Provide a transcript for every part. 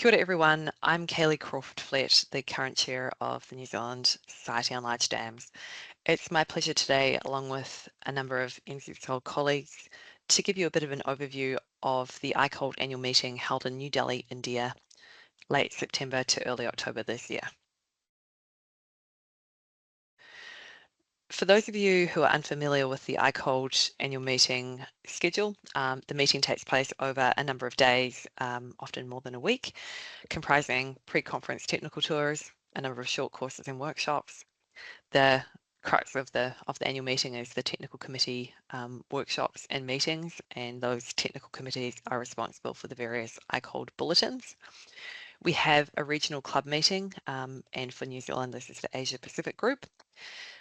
Kia ora everyone, I'm Kaylee Crawford-Flett, the current chair of the New Zealand Society on Large Dams. It's my pleasure today, along with a number of NZSOLD colleagues, to give you a bit of an overview of the ICOLD annual meeting held in New Delhi, India, late September to early October this year. For those of you who are unfamiliar with the ICOLD annual meeting schedule, the meeting takes place over a number of days, often more than a week, comprising pre-conference technical tours, a number of short courses and workshops. The crux of the annual meeting is the technical committee workshops and meetings, and those technical committees are responsible for the various ICOLD bulletins. We have a regional club meeting, and for New Zealand this is the Asia Pacific group,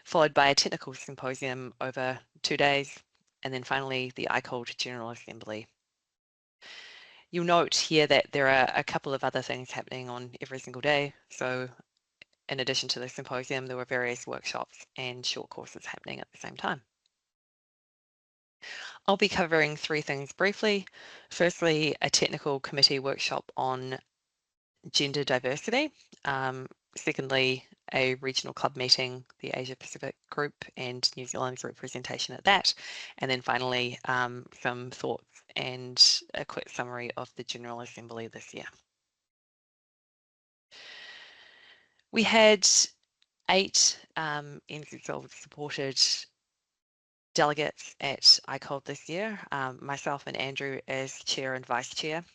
followed by a technical symposium over 2 days, and then finally the ICOLD General Assembly. You'll note here that there are a couple of other things happening on every single day. So in addition to the symposium, there were various workshops and short courses happening at the same time. I'll be covering 3 things briefly. Firstly, a technical committee workshop on gender diversity. Secondly, a regional club meeting, the Asia Pacific group and New Zealand's representation at that. And then finally, some thoughts and a quick summary of the General Assembly this year. We had 8 NZSOLD supported delegates at ICOLD this year, myself and Andrew as chair and vice chair.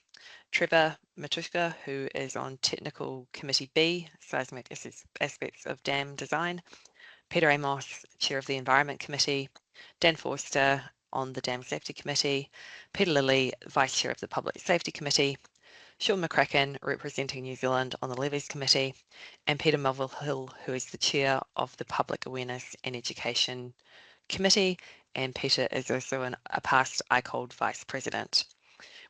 Trevor Matushka, who is on Technical Committee B, Seismic Aspects of Dam Design, Peter Amos, Chair of the Environment Committee, Dan Forster on the Dam Safety Committee, Peter Lilly, Vice Chair of the Public Safety Committee, Sean McCracken, representing New Zealand on the Levies Committee, and Peter Melville-Hill, who is the Chair of the Public Awareness and Education Committee, and Peter is also a past ICOLD Vice President.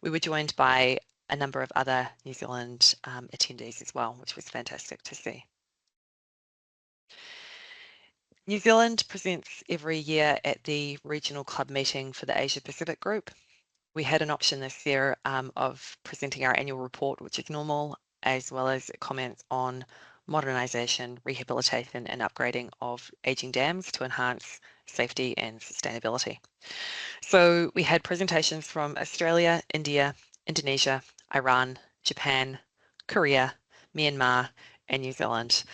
We were joined by a number of other New Zealand attendees as well, which was fantastic to see. New Zealand presents every year at the regional club meeting for the Asia Pacific group. We had an option this year of presenting our annual report, which is normal, as well as comments on modernisation, rehabilitation and upgrading of ageing dams to enhance safety and sustainability. So we had presentations from Australia, India, Indonesia, Iran, Japan, Korea, Myanmar and New Zealand.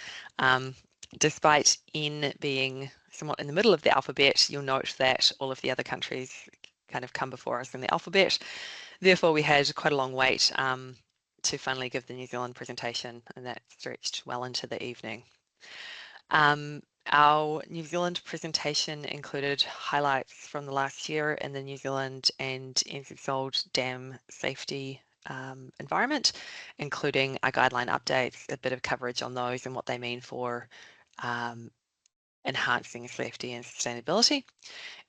Despite N being somewhat in the middle of the alphabet, you'll note that all of the other countries kind of come before us in the alphabet. Therefore, we had quite a long wait to finally give the New Zealand presentation, and that stretched well into the evening. Our New Zealand presentation included highlights from the last year in the New Zealand and NZSOLD dam safety environment, including our guideline updates, a bit of coverage on those and what they mean for enhancing safety and sustainability,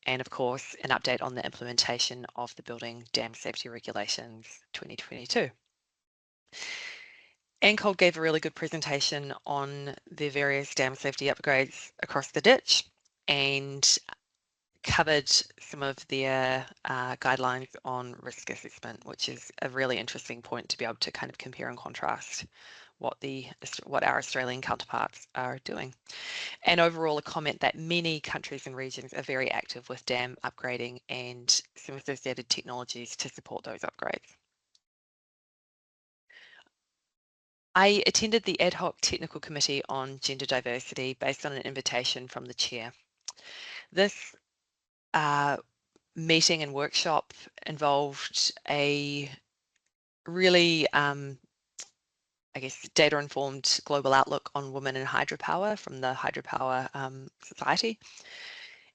and of course an update on the implementation of the Building Dam Safety Regulations 2022. ICOLD gave a really good presentation on the various dam safety upgrades across the ditch and covered some of their guidelines on risk assessment, which is a really interesting point to be able to kind of compare and contrast what our Australian counterparts are doing. And overall, a comment that many countries and regions are very active with dam upgrading and some associated technologies to support those upgrades. I attended the ad hoc technical committee on gender diversity based on an invitation from the chair. This meeting and workshop involved a really, I guess, data-informed global outlook on women in hydropower from the Hydropower Society.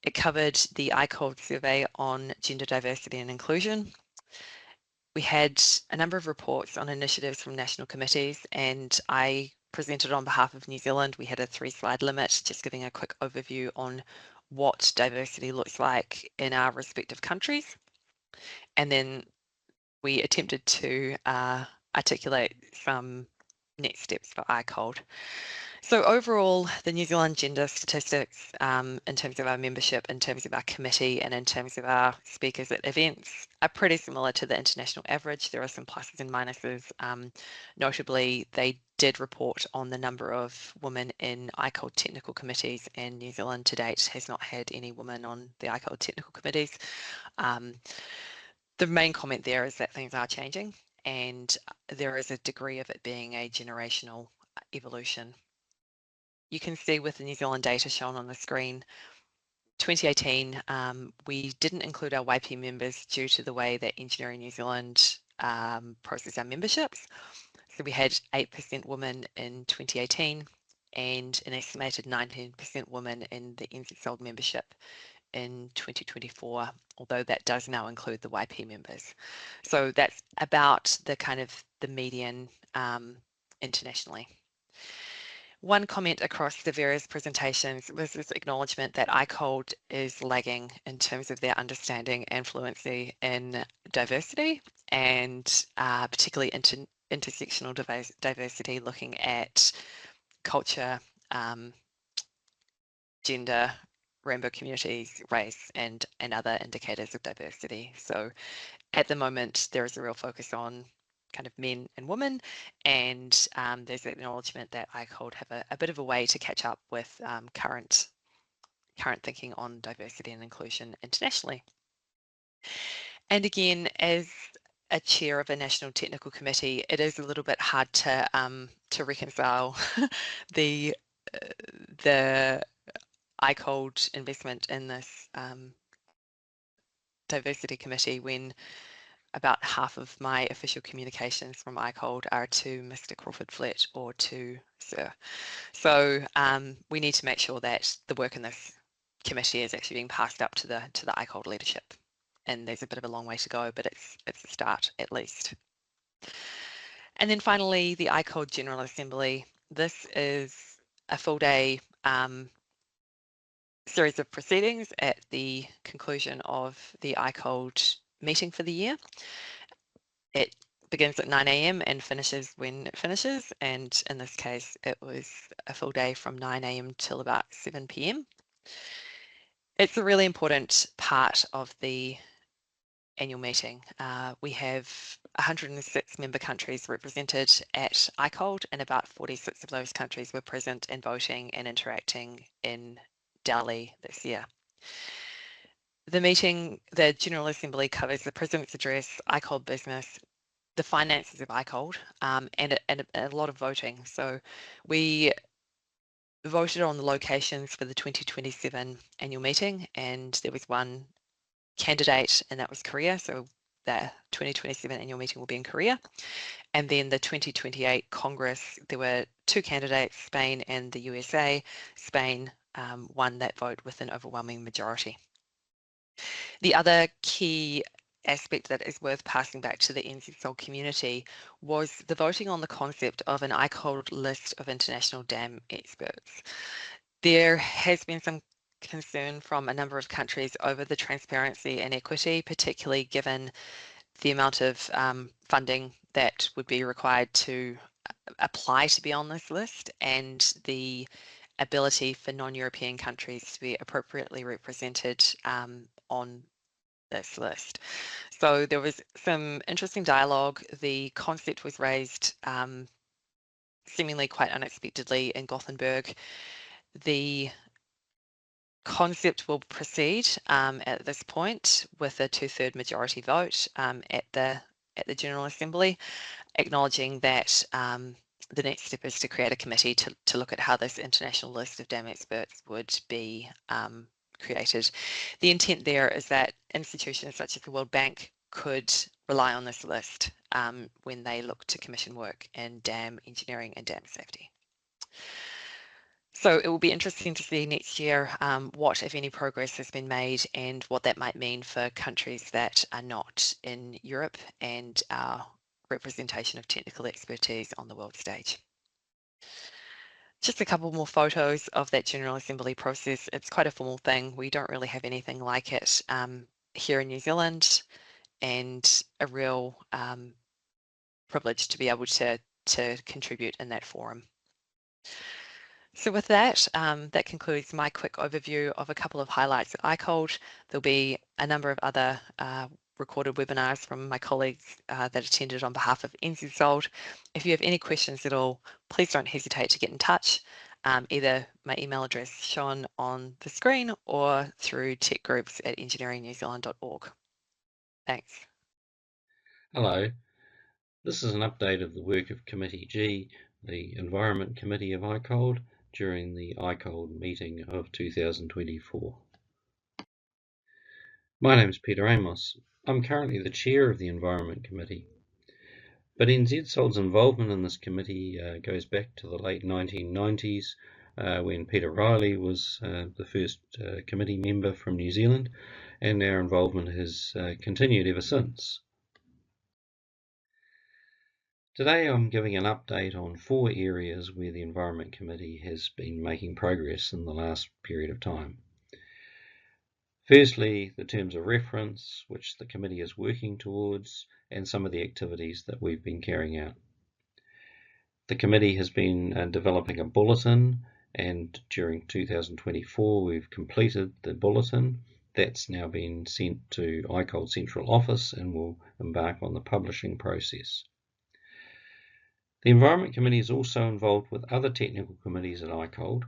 It covered the ICOLD survey on gender diversity and inclusion. We had a number of reports on initiatives from national committees, and I presented on behalf of New Zealand. We had a 3-slide limit, just giving a quick overview on what diversity looks like in our respective countries. And then we attempted to articulate some next steps for ICOLD. So overall, the New Zealand gender statistics in terms of our membership, in terms of our committee, and in terms of our speakers at events are pretty similar to the international average. There are some pluses and minuses. Notably, they did report on the number of women in ICOLD technical committees, and New Zealand to date has not had any women on the ICOLD technical committees. The main comment there is that things are changing, and there is a degree of it being a generational evolution. You can see with the New Zealand data shown on the screen, 2018, we didn't include our YP members due to the way that Engineering New Zealand process our memberships. So we had 8% women in 2018 and an estimated 19% women in the NZSOLD membership in 2024, although that does now include the YP members. So that's about the kind of the median internationally. One comment across the various presentations was this acknowledgement that ICOLD is lagging in terms of their understanding and fluency in diversity, and particularly intersectional diversity, looking at culture, gender, rainbow communities, race, and other indicators of diversity. So at the moment, there is a real focus on kind of men and women, and there's an acknowledgement that ICOLD have a bit of a way to catch up with current thinking on diversity and inclusion internationally. And again, as a chair of a national technical committee, it is a little bit hard to reconcile the ICOLD investment in this diversity committee when about half of my official communications from ICOLD are to Mr. Crawford Flett or to Sir. So we need to make sure that the work in this committee is actually being passed up to the ICOLD leadership. And there's a bit of a long way to go, but it's a start at least. And then finally, the ICOLD General Assembly. This is a full day series of proceedings at the conclusion of the ICOLD meeting for the year. It begins at 9 AM and finishes when it finishes, and in this case it was a full day from 9 AM till about 7 PM. It's a really important part of the annual meeting. We have 106 member countries represented at ICOLD, and about 46 of those countries were present and voting and interacting in Delhi this year. The meeting, the General Assembly, covers the President's Address, ICOLD business, the finances of ICOLD, and a lot of voting. So we voted on the locations for the 2027 annual meeting, and there was one candidate, and that was Korea. So the 2027 annual meeting will be in Korea. And then the 2028 Congress, there were two candidates, Spain and the USA. Spain won that vote with an overwhelming majority. The other key aspect that is worth passing back to the NZSOLD community was the voting on the concept of an ICOLD list of international dam experts. There has been some concern from a number of countries over the transparency and equity, particularly given the amount of funding that would be required to apply to be on this list, and the ability for non-European countries to be appropriately represented on this list. So there was some interesting dialogue. The concept was raised seemingly quite unexpectedly in Gothenburg. The concept will proceed at this point with a 2/3 majority vote at the General Assembly, acknowledging that the next step is to create a committee to look at how this international list of dam experts would be created. The intent there is that institutions such as the World Bank could rely on this list when they look to commission work in dam engineering and dam safety. So it will be interesting to see next year what, if any, progress has been made and what that might mean for countries that are not in Europe and our representation of technical expertise on the world stage. Just a couple more photos of that General Assembly process. It's quite a formal thing. We don't really have anything like it here in New Zealand, and a real privilege to be able to to contribute in that forum. So with that, that concludes my quick overview of a couple of highlights at ICOLD. There'll be a number of other recorded webinars from my colleagues that attended on behalf of NZSOLD. If you have any questions at all, please don't hesitate to get in touch, either my email address shown on the screen or through techgroups@engineeringnewzealand.org. Thanks. Hello, this is an update of the work of Committee G, the Environment Committee of ICOLD, during the ICOLD meeting of 2024. My name is Peter Amos. I'm currently the chair of the Environment Committee, but NZSOLD's involvement in this committee goes back to the late 1990s when Peter Riley was the first committee member from New Zealand, and our involvement has continued ever since. Today I'm giving an update on 4 areas where the Environment Committee has been making progress in the last period of time. Firstly, the terms of reference, which the committee is working towards, and some of the activities that we've been carrying out. The committee has been developing a bulletin, and during 2024 we've completed the bulletin. That's now been sent to ICOLD Central Office and will embark on the publishing process. The Environment Committee is also involved with other technical committees at ICOLD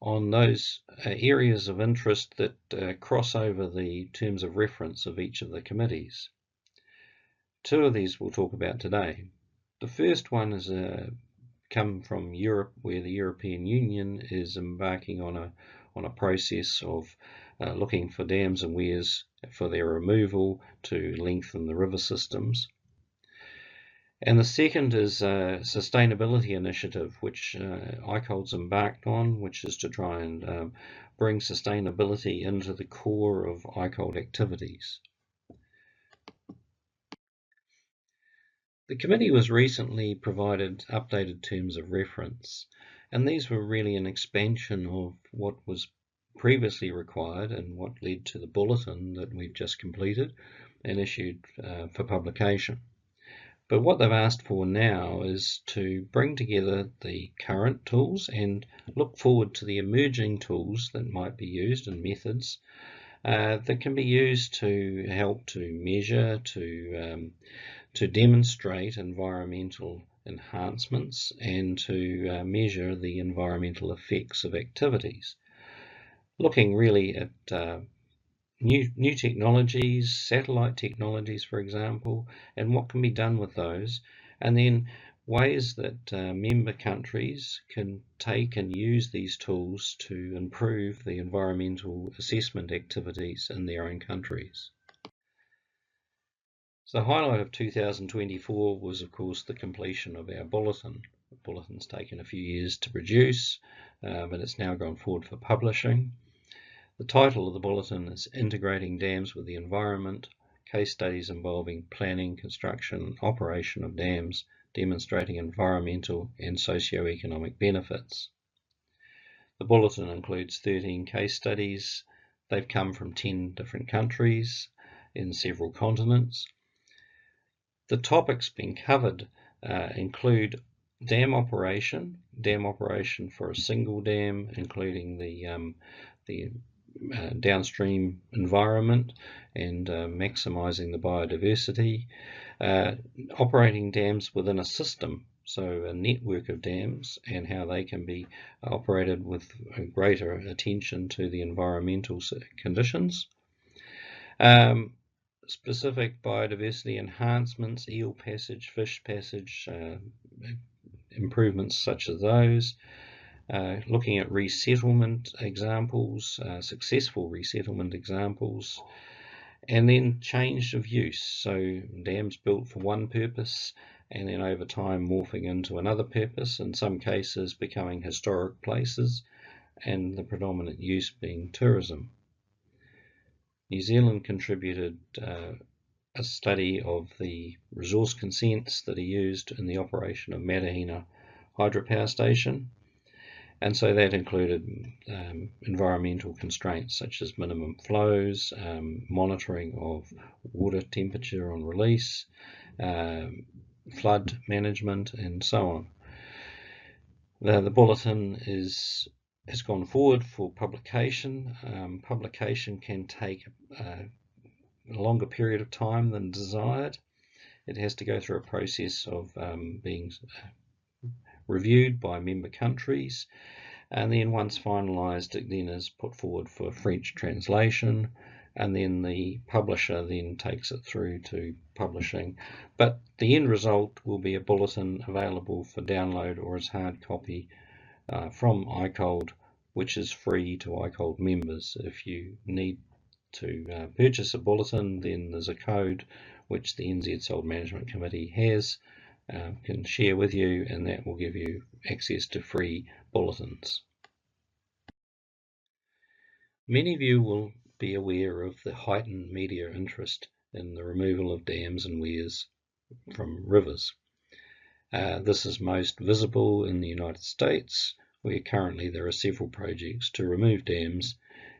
on those areas of interest that cross over the terms of reference of each of the committees. 2 of these we'll talk about today. The first one is come from Europe, where the European Union is embarking on a process of looking for dams and weirs for their removal to lengthen the river systems. And the second is a sustainability initiative, which ICOLD's embarked on, which is to try and bring sustainability into the core of ICOLD activities. The committee was recently provided updated terms of reference, and these were really an expansion of what was previously required and what led to the bulletin that we've just completed and issued for publication. But what they've asked for now is to bring together the current tools and look forward to the emerging tools that might be used and methods that can be used to help to measure, to demonstrate environmental enhancements and to measure the environmental effects of activities. Looking really at new technologies, satellite technologies, for example, and what can be done with those, and then ways that member countries can take and use these tools to improve the environmental assessment activities in their own countries. So the highlight of 2024 was, of course, the completion of our bulletin. The bulletin's taken a few years to produce, but it's now gone forward for publishing. The title of the bulletin is Integrating Dams with the Environment, Case Studies Involving Planning, Construction and Operation of Dams, Demonstrating Environmental and Socio-Economic Benefits. The bulletin includes 13 case studies. They've come from 10 different countries in several continents. The topics being covered include dam operation for a single dam, including the downstream environment and maximising the biodiversity, operating dams within a system, so a network of dams and how they can be operated with greater attention to the environmental conditions. Specific biodiversity enhancements, eel passage, fish passage, improvements such as those. Looking at resettlement examples, successful resettlement examples, and then change of use, so dams built for one purpose and then over time morphing into another purpose, in some cases becoming historic places, and the predominant use being tourism. New Zealand contributed a study of the resource consents that are used in the operation of Matahina hydropower station. And so that included environmental constraints such as minimum flows, monitoring of water temperature on release, flood management, and so on. The bulletin has gone forward for publication. Publication can take a longer period of time than desired. It has to go through a process of being reviewed by member countries, and then once finalised, it then is put forward for French translation, and then the publisher then takes it through to publishing. But the end result will be a bulletin available for download or as hard copy from ICOLD, which is free to ICOLD members. If you need to purchase a bulletin, then there's a code which the NZSOLD Management Committee has, can share with you, and that will give you access to free bulletins. Many of you will be aware of the heightened media interest in the removal of dams and weirs from rivers. This is most visible in the United States, where currently there are several projects to remove dams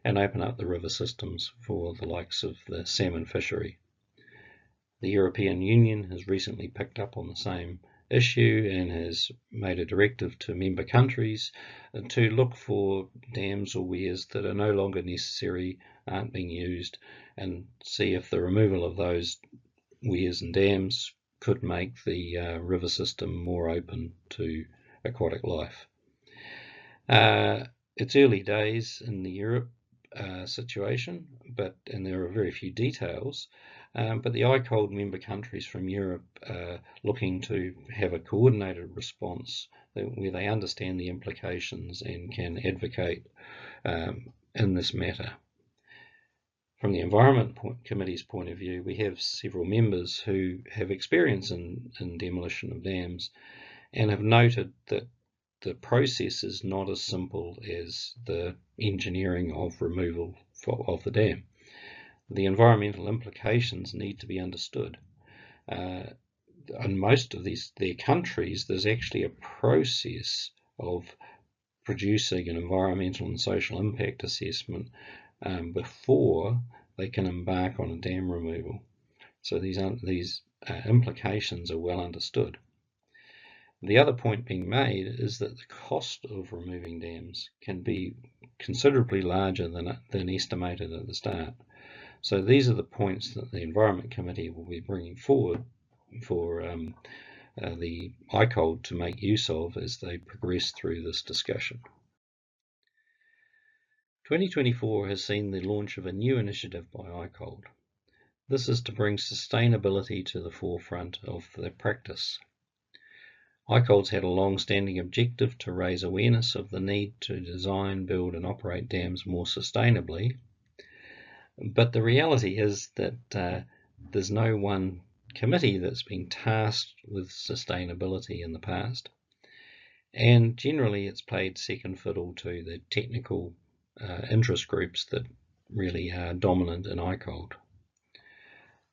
and open up the river systems for the likes of the salmon fishery. The European Union has recently picked up on the same issue and has made a directive to member countries to look for dams or weirs that are no longer necessary, aren't being used, and see if the removal of those weirs and dams could make the river system more open to aquatic life. It's early days in the Europe situation, and there are very few details, but the ICOLD member countries from Europe are looking to have a coordinated response where they understand the implications and can advocate in this matter. From the Environment Committee's point of view, we have several members who have experience in demolition of dams and have noted that the process is not as simple as the engineering of removal of the dam. The environmental implications need to be understood. In most of their countries, there's actually a process of producing an environmental and social impact assessment before they can embark on a dam removal. So these implications are well understood. The other point being made is that the cost of removing dams can be considerably larger than estimated at the start. So these are the points that the Environment Committee will be bringing forward for the ICOLD to make use of as they progress through this discussion. 2024 has seen the launch of a new initiative by ICOLD. This is to bring sustainability to the forefront of the practice. ICOLD's had a long-standing objective to raise awareness of the need to design, build and operate dams more sustainably, but the reality is that there's no one committee that's been tasked with sustainability in the past, and generally it's played second fiddle to the technical interest groups that really are dominant in ICOLD.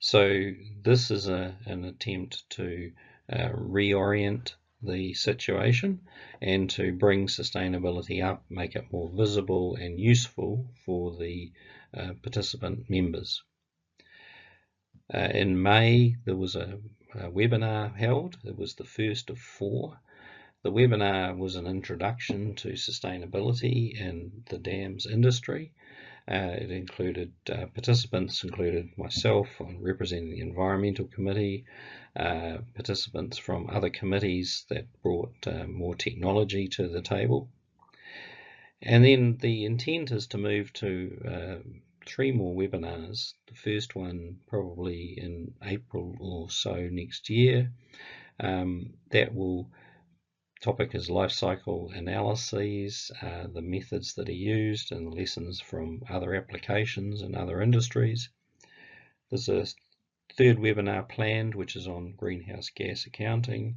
So this is an attempt to reorient the situation and to bring sustainability up, make it more visible and useful for the participant members. In May there was a webinar held. It was the first of 4. The webinar was an introduction to sustainability in the dams industry. It included participants included myself representing the Environmental Committee, participants from other committees that brought more technology to the table. And then the intent is to move to 3 more webinars. The first one probably in April or so next year. Topic is life cycle analyses, the methods that are used and the lessons from other applications and other industries. There's a 3rd webinar planned, which is on greenhouse gas accounting.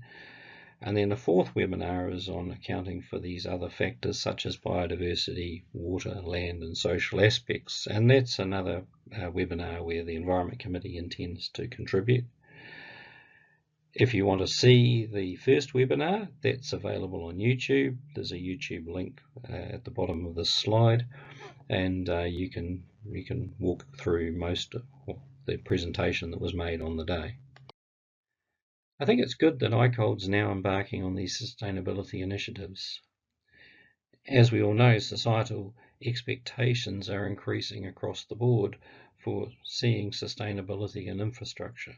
And then the 4th webinar is on accounting for these other factors such as biodiversity, water, land and social aspects. And that's another webinar where the Environment Committee intends to contribute. If you want to see the first webinar, that's available on YouTube. There's a YouTube link at the bottom of this slide, and you can walk through most of the presentation that was made on the day. I think it's good that ICOLD's now embarking on these sustainability initiatives. As we all know, societal expectations are increasing across the board for seeing sustainability in infrastructure.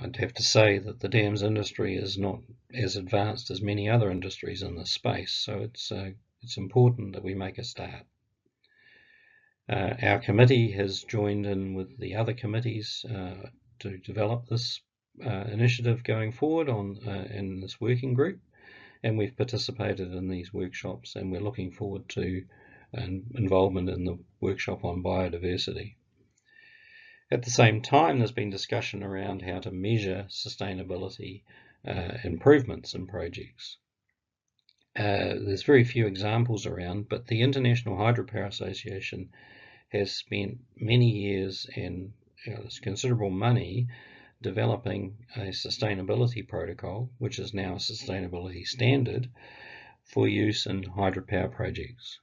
I'd have to say that the dams industry is not as advanced as many other industries in this space, so it's important that we make a start. Our committee has joined in with the other committees to develop this initiative going forward in this working group, and we've participated in these workshops, and we're looking forward to involvement in the workshop on biodiversity. At the same time, there's been discussion around how to measure sustainability improvements in projects. There's very few examples around, but the International Hydropower Association has spent many years and considerable money developing a sustainability protocol, which is now a sustainability standard for use in hydropower projects.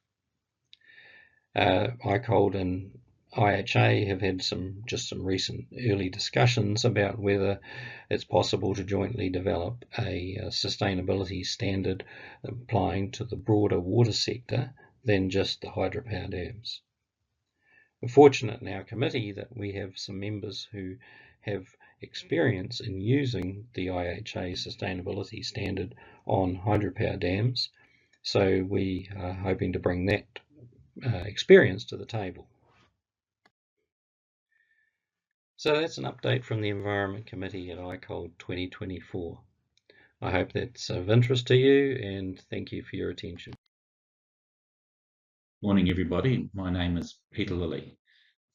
ICOLD and IHA have had some recent early discussions about whether it's possible to jointly develop a sustainability standard applying to the broader water sector than just the hydropower dams. We're fortunate in our committee that we have some members who have experience in using the IHA sustainability standard on hydropower dams, so we are hoping to bring that experience to the table. So that's an update from the Environment Committee at ICOLD 2024. I hope that's of interest to you, and thank you for your attention. Morning everybody, my name is Peter Lilly.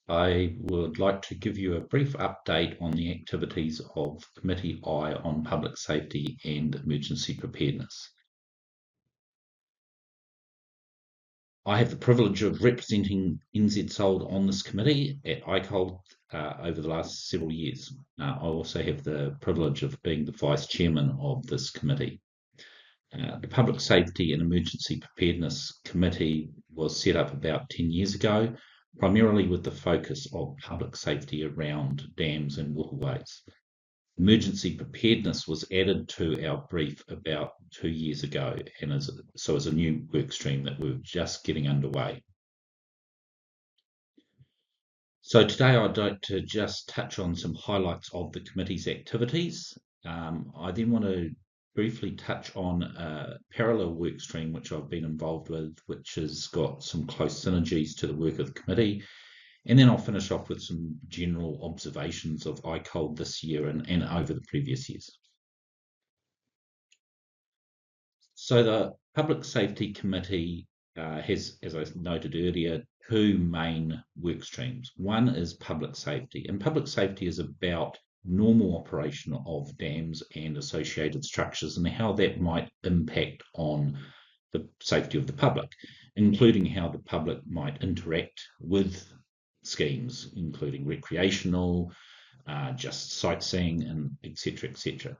I would like to give you a brief update on the activities of Committee I on Public Safety and Emergency Preparedness. I have the privilege of representing NZSOLD on this committee at ICOLD over the last several years. I also have the privilege of being the Vice Chairman of this committee. The Public Safety and Emergency Preparedness Committee was set up about 10 years ago, primarily with the focus of public safety around dams and waterways. Emergency preparedness was added to our brief about 2 years ago, and is a new work stream that we're just getting underway. So today I'd like to just touch on some highlights of the committee's activities. I then want to briefly touch on a parallel work stream which I've been involved with, which has got some close synergies to the work of the committee. And then I'll finish off with some general observations of ICOLD this year and over the previous years. So the Public Safety Committee has, as I noted earlier, two main work streams. One is public safety, and public safety is about normal operation of dams and associated structures and how that might impact on the safety of the public, including how the public might interact with schemes, including recreational, just sightseeing, and etc., etc.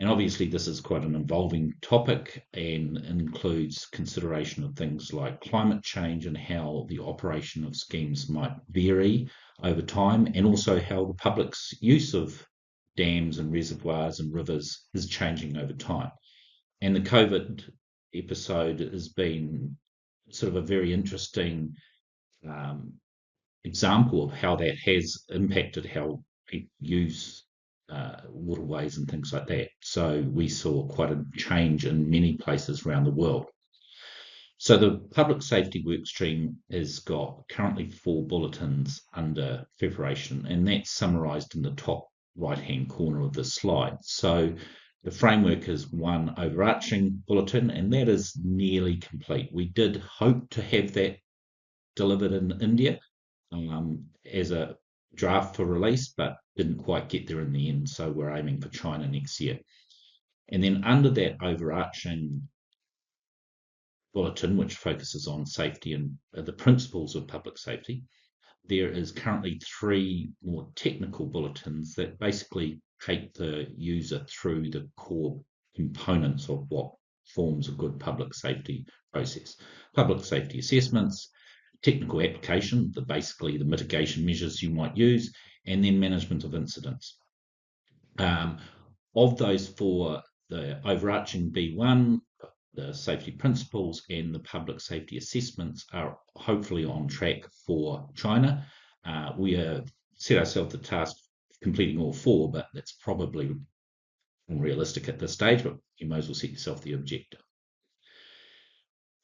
And obviously this is quite an evolving topic and includes consideration of things like climate change and how the operation of schemes might vary over time, and also how the public's use of dams and reservoirs and rivers is changing over time. And the COVID episode has been sort of a very interesting example of how that has impacted how people use waterways and things like that. So we saw quite a change in many places around the world. So the public safety work stream has got currently 4 bulletins under preparation, and that's summarised in the top right-hand corner of the slide. So the framework is one overarching bulletin, and that is nearly complete. We did hope to have that delivered in India as a draft for release, but didn't quite get there in the end, so we're aiming for China next year. And then under that overarching bulletin, which focuses on safety and the principles of public safety, there is currently 3 more technical bulletins that basically take the user through the core components of what forms a good public safety process. Public safety assessments, technical application, basically the mitigation measures you might use, and then management of incidents. Of those four, the overarching B1, the safety principles, and the public safety assessments are hopefully on track for China. We have set ourselves the task of completing all four, but that's probably unrealistic at this stage, but you may as well set yourself the objective.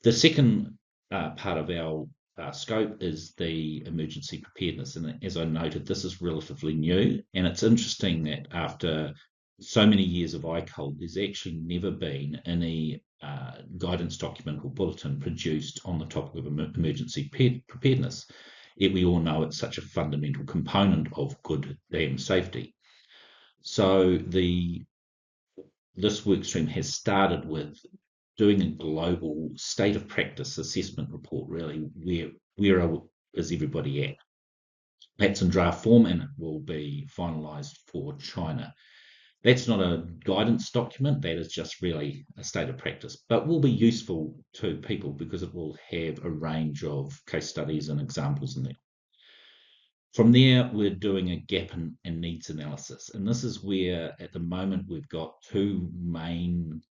The second part of our scope is the emergency preparedness. And as I noted, this is relatively new. And it's interesting that after so many years of ICOLD, there's actually never been any guidance document or bulletin produced on the topic of emergency preparedness. Yet we all know it's such a fundamental component of good dam safety. So this workstream has started with doing a global state of practice assessment report, really, where is everybody at? That's in draft form and it will be finalised for China. That's not a guidance document, that is just really a state of practice, but will be useful to people because it will have a range of case studies and examples in there. From there, we're doing a gap and needs analysis. And this is where, at the moment, we've got two main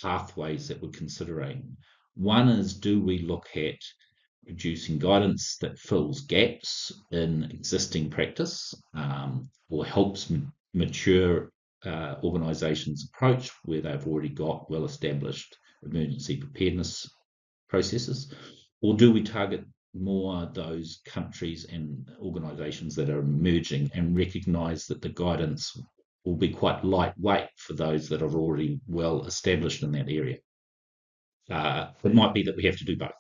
pathways that we're considering. One is, do we look at producing guidance that fills gaps in existing practice or helps mature organisations' approach where they've already got well-established emergency preparedness processes? Or do we target more those countries and organisations that are emerging and recognise that the guidance will be quite lightweight for those that are already well established in that area? It might be that we have to do both.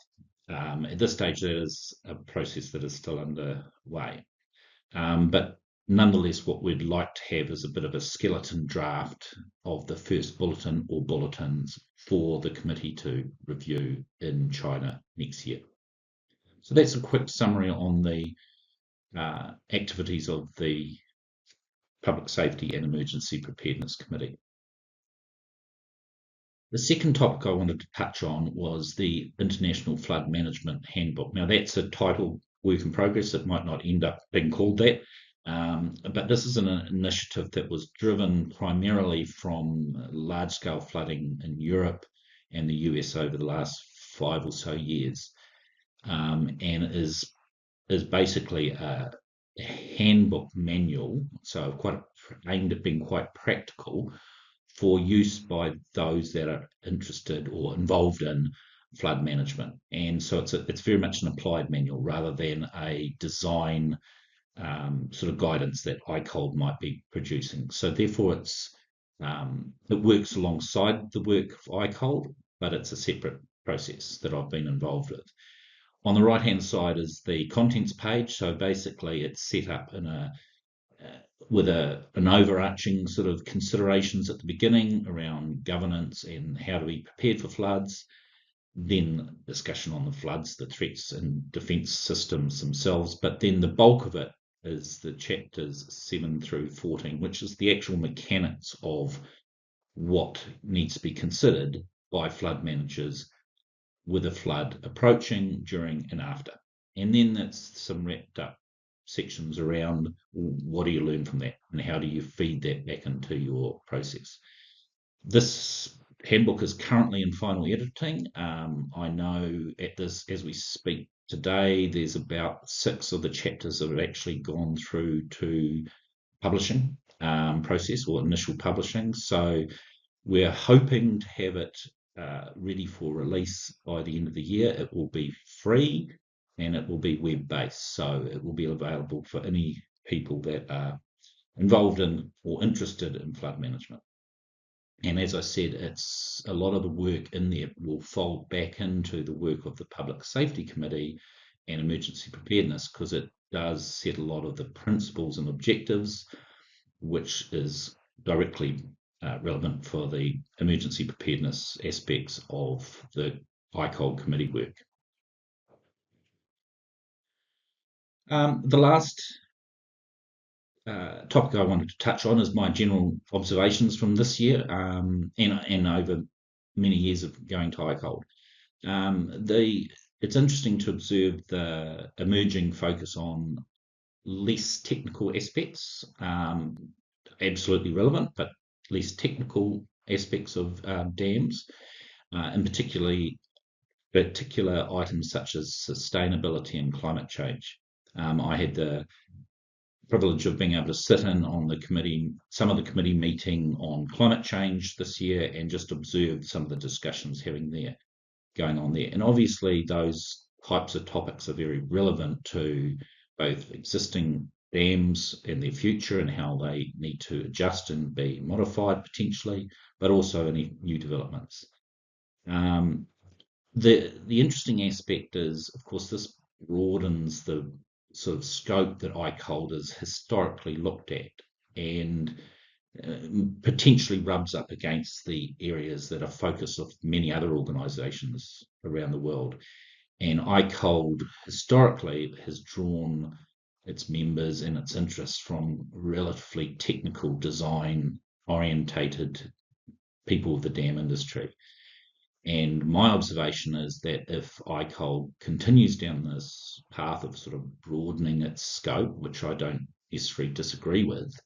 At this stage, that is a process that is still underway. But nonetheless, what we'd like to have is a bit of a skeleton draft of the first bulletin or bulletins for the committee to review in China next year. So that's a quick summary on the activities of the Public Safety and Emergency Preparedness Committee. The second topic I wanted to touch on was the International Flood Management Handbook. Now, that's a title work in progress. It might not end up being called that, but this is an initiative that was driven primarily from large-scale flooding in Europe and the US over the last 5 or so years, and is basically a handbook manual, so quite aimed at being quite practical for use by those that are interested or involved in flood management. And so it's very much an applied manual rather than a design sort of guidance that ICOLD might be producing. So therefore it works alongside the work of ICOLD, but it's a separate process that I've been involved with. On the right-hand side is the contents page. So basically it's set up in with an overarching sort of considerations at the beginning around governance and how to be prepared for floods, then discussion on the floods, the threats and defence systems themselves, but then the bulk of it is the chapters 7 through 14, which is the actual mechanics of what needs to be considered by flood managers with a flood approaching, during and after. And then that's some wrapped up sections around what do you learn from that and how do you feed that back into your process. This handbook is currently in final editing. I know as we speak today, there's about 6 of the chapters that have actually gone through to publishing process or initial publishing. So we're hoping to have it ready for release by the end of the year. It will be free and it will be web-based, so it will be available for any people that are involved in or interested in flood management. And as I said, it's a lot of the work in there will fold back into the work of the Public Safety Committee and Emergency Preparedness, because it does set a lot of the principles and objectives, which is directly relevant for the emergency preparedness aspects of the ICOLD committee work. The last topic I wanted to touch on is my general observations from this year and over many years of going to ICOLD. It's interesting to observe the emerging focus on less technical aspects. absolutely relevant, but less technical aspects of dams, and particular items such as sustainability and climate change. I had the privilege of being able to sit in on some of the committee meeting on climate change this year, and just observe some of the discussions going on there. And obviously those types of topics are very relevant to both existing dams and their future and how they need to adjust and be modified potentially, but also any new developments. The interesting aspect is, of course, this broadens the sort of scope that ICOLD has historically looked at, and potentially rubs up against the areas that are focus of many other organisations around the world. And ICOLD historically has drawn its members and its interests from relatively technical design orientated people of the dam industry. And my observation is that if ICOLD continues down this path of sort of broadening its scope, which I don't necessarily disagree with,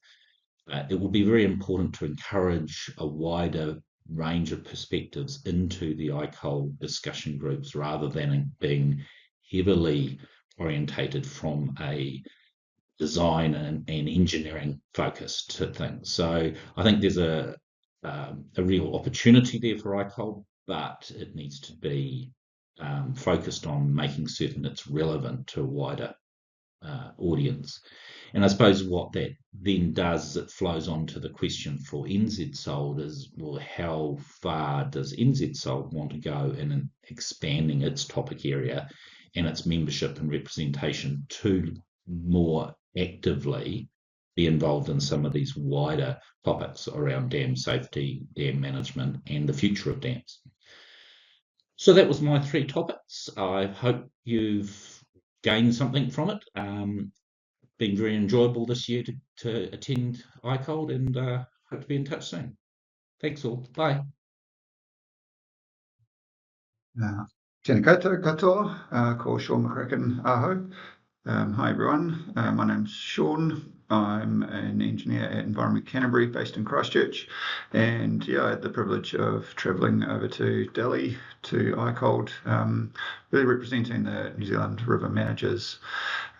it will be very important to encourage a wider range of perspectives into the ICOLD discussion groups, rather than being heavily orientated from a design and engineering focus to things. So I think there's a real opportunity there for ICOLD, but it needs to be focused on making certain it's relevant to a wider audience. And I suppose what that then does is it flows on to the question for NZSOLD is, well, how far does NZSOLD want to go in expanding its topic area and its membership and representation to more actively be involved in some of these wider topics around dam safety, dam management, and the future of dams. So that was my 3 topics. I hope you've gained something from it. Been very enjoyable this year to attend ICOLD, and hope to be in touch soon. Thanks all. Bye. Tēnā koutou katoa, ko Sean McCracken aho. Hi everyone, my name's Sean. I'm an engineer at Environment Canterbury based in Christchurch, and I had the privilege of travelling over to Delhi to ICOLD, really representing the New Zealand River Managers,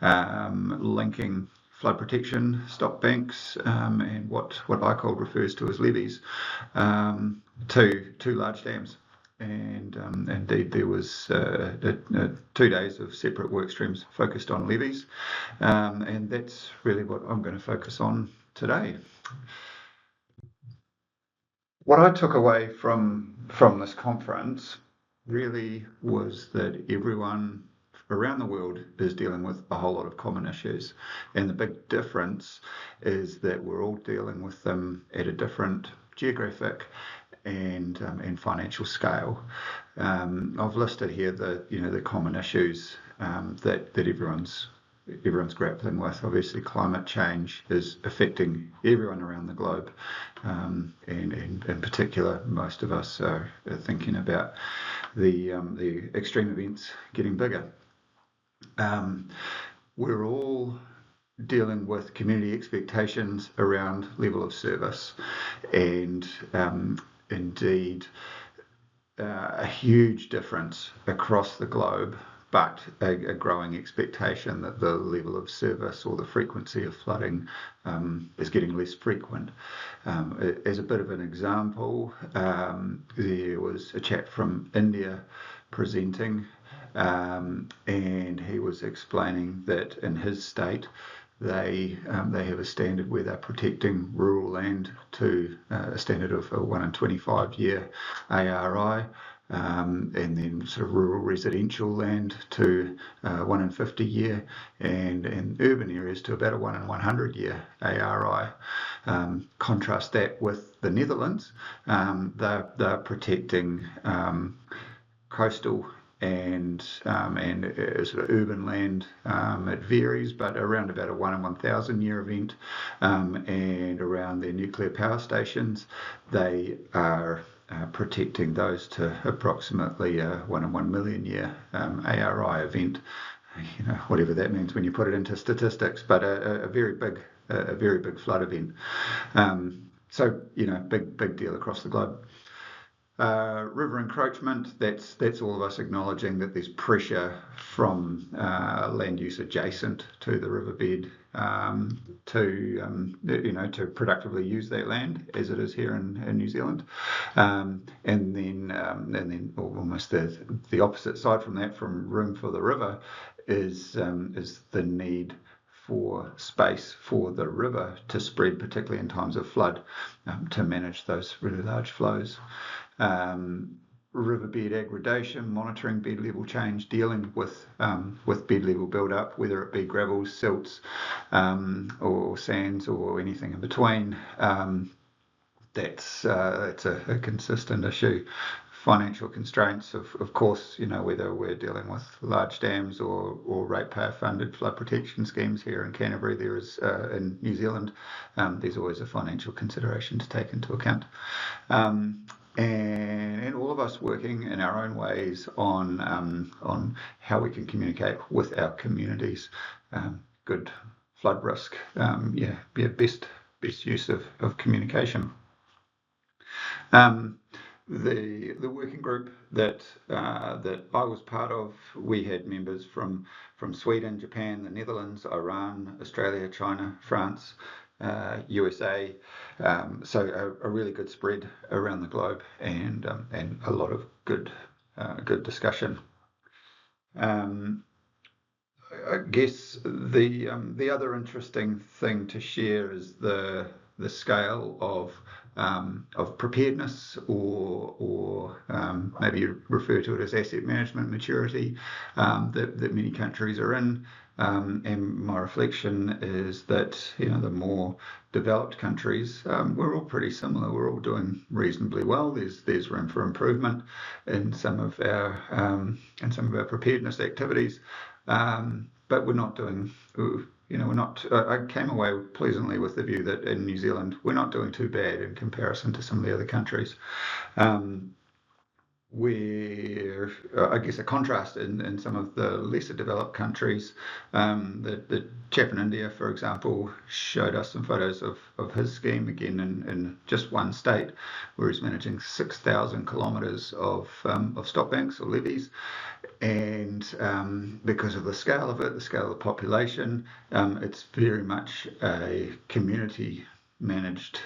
linking flood protection, stock banks, and what ICOLD refers to as levees, to large dams. And indeed there was 2 days of separate work streams focused on levees, and that's really what I'm going to focus on today. What I took away from this conference really was that everyone around the world is dealing with a whole lot of common issues, and the big difference is that we're all dealing with them at a different geographic and financial scale. I've listed here the common issues that everyone's grappling with. Obviously, climate change is affecting everyone around the globe, and in particular, most of us are thinking about the extreme events getting bigger. We're all dealing with community expectations around level of service, and indeed a huge difference across the globe, but a growing expectation that the level of service or the frequency of flooding is getting less frequent. As a bit of an example, there was a chap from India presenting, and he was explaining that in his state they have a standard where they're protecting rural land to a standard of a 1 in 25 year ARI, and then sort of rural residential land to 1 in 50 year, and urban areas to about a 1 in 100 year ARI. Contrast that with the Netherlands. They're protecting coastal and sort of urban land. It varies, but around about a 1 in 1,000 year event, and around their nuclear power stations, they are protecting those to approximately a 1 in 1 million year ARI event. Whatever that means when you put it into statistics, but a very a very big flood event. So big deal across the globe. River encroachment, that's all of us acknowledging that there's pressure from land use adjacent to the riverbed to productively use that land as it is here in New Zealand, and then almost the opposite side from that, from room for the river, is the need for space for the river to spread, particularly in times of flood, to manage those really large flows. Riverbed aggradation, monitoring bed level change, dealing with bed level build up, whether it be gravels, silts, or sands, or anything in between. That's a consistent issue. Financial constraints, of course, whether we're dealing with large dams or ratepayer funded flood protection schemes here in Canterbury, there is in New Zealand, there's always a financial consideration to take into account. And all of us working in our own ways on how we can communicate with our communities. Good flood risk, best use of communication. The working group that I was part of, we had members from Sweden, Japan, the Netherlands, Iran, Australia, China, France, USA, so a really good spread around the globe, and a lot of good discussion. I guess the other interesting thing to share is the scale of preparedness, or maybe you refer to it as asset management maturity, that many countries are in. And my reflection is that the more developed countries, we're all pretty similar. We're all doing reasonably well. There's room for improvement in some of our preparedness activities, but we're not doing. I came away pleasantly with the view that in New Zealand we're not doing too bad in comparison to some of the other countries. We're, I guess, a contrast in some of the lesser developed countries. The chap in India, for example, showed us some photos of his scheme, again in just one state, where he's managing 6,000 kilometres of stop banks or levees. And because of the scale of it, the scale of the population, it's very much a community managed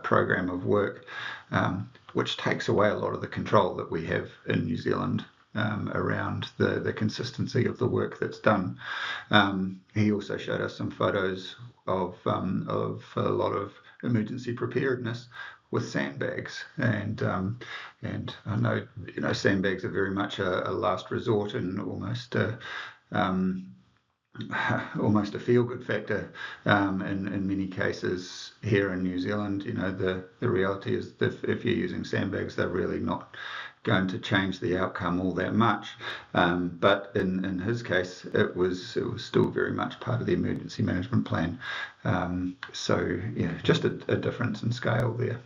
program of work, which takes away a lot of the control that we have in New Zealand around the consistency of the work that's done. He also showed us some photos of a lot of emergency preparedness with sandbags, and I know sandbags are very much a last resort, and almost a feel-good factor in many cases here in New Zealand. The reality is that if you're using sandbags, they're really not going to change the outcome all that much. But in his case, it was still very much part of the emergency management plan. So just a difference in scale there.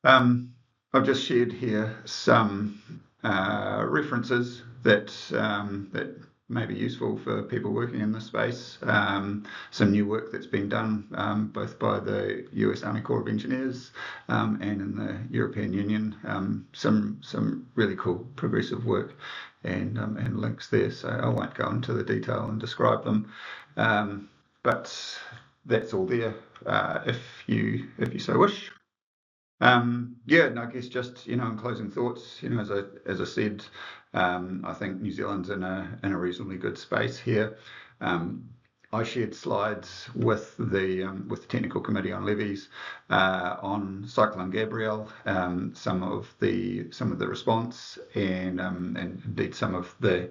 I've just shared here some references that may be useful for people working in this space. Some new work that's been done both by the US Army Corps of Engineers and in the European Union. Some really cool progressive work, and links there. So I won't go into the detail and describe them, but that's all there if you so wish. And I guess just in closing thoughts, as I said, I think New Zealand's in a reasonably good space here. I shared slides with the technical committee on levies on Cyclone Gabrielle, some of the response, and indeed some of the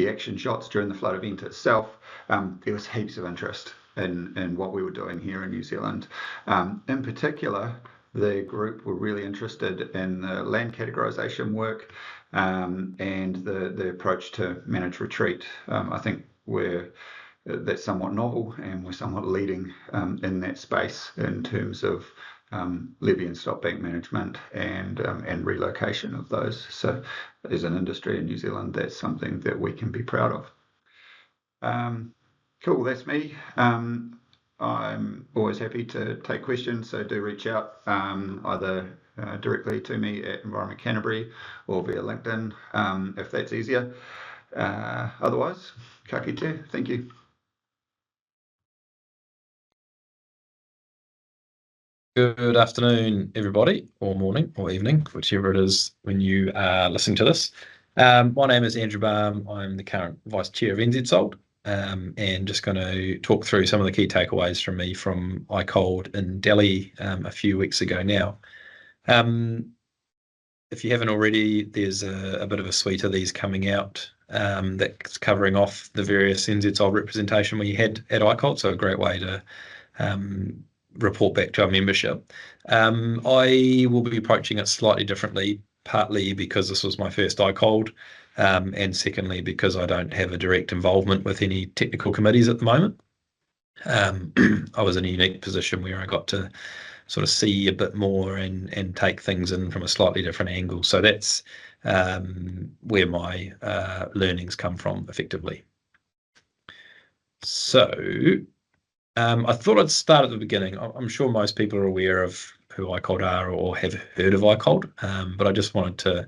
action shots during the flood event itself. There was heaps of interest in what we were doing here in New Zealand. In particular, the group were really interested in the land categorisation work and the approach to managed retreat. I think that's somewhat novel, and we're somewhat leading in that space in terms of levee and stop bank management and relocation of those. So as an industry in New Zealand, that's something that we can be proud of. Cool, that's me. I'm always happy to take questions, so do reach out either directly to me at Environment Canterbury or via LinkedIn if that's easier. Otherwise, ka kite, thank you. Good afternoon, everybody, or morning, or evening, whichever it is when you are listening to this. My name is Andrew Baum. I'm the current Vice Chair of NZSOLD, and just going to talk through some of the key takeaways from me from ICOLD in Delhi a few weeks ago now. If you haven't already, there's a bit of a suite of these coming out that's covering off the various NZSOLD representation we had at ICOLD, so a great way to report back to our membership. I will be approaching it slightly differently, partly because this was my first ICOLD, and secondly because I don't have a direct involvement with any technical committees at the moment. I was in a unique position where I got to sort of see a bit more and take things in from a slightly different angle. So that's where my learnings come from, effectively. So I thought I'd start at the beginning. I'm sure most people are aware of who ICOLD are or have heard of ICOLD, but I just wanted to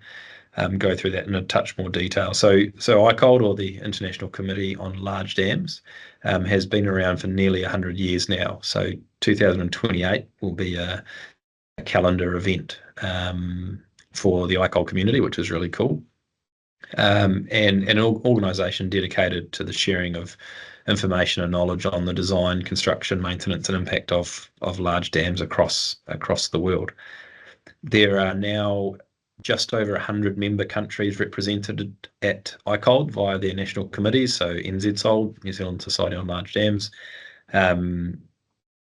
go through that in a touch more detail. So ICOLD, or the International Committee on Large Dams, has been around for nearly 100 years now. So 2028 will be a calendar event for the ICOLD community, which is really cool. And an organisation dedicated to the sharing of information and knowledge on the design, construction, maintenance and impact of large dams across the world. There are now just over 100 member countries represented at ICOLD via their national committees. So NZSOLD, New Zealand Society on Large Dams,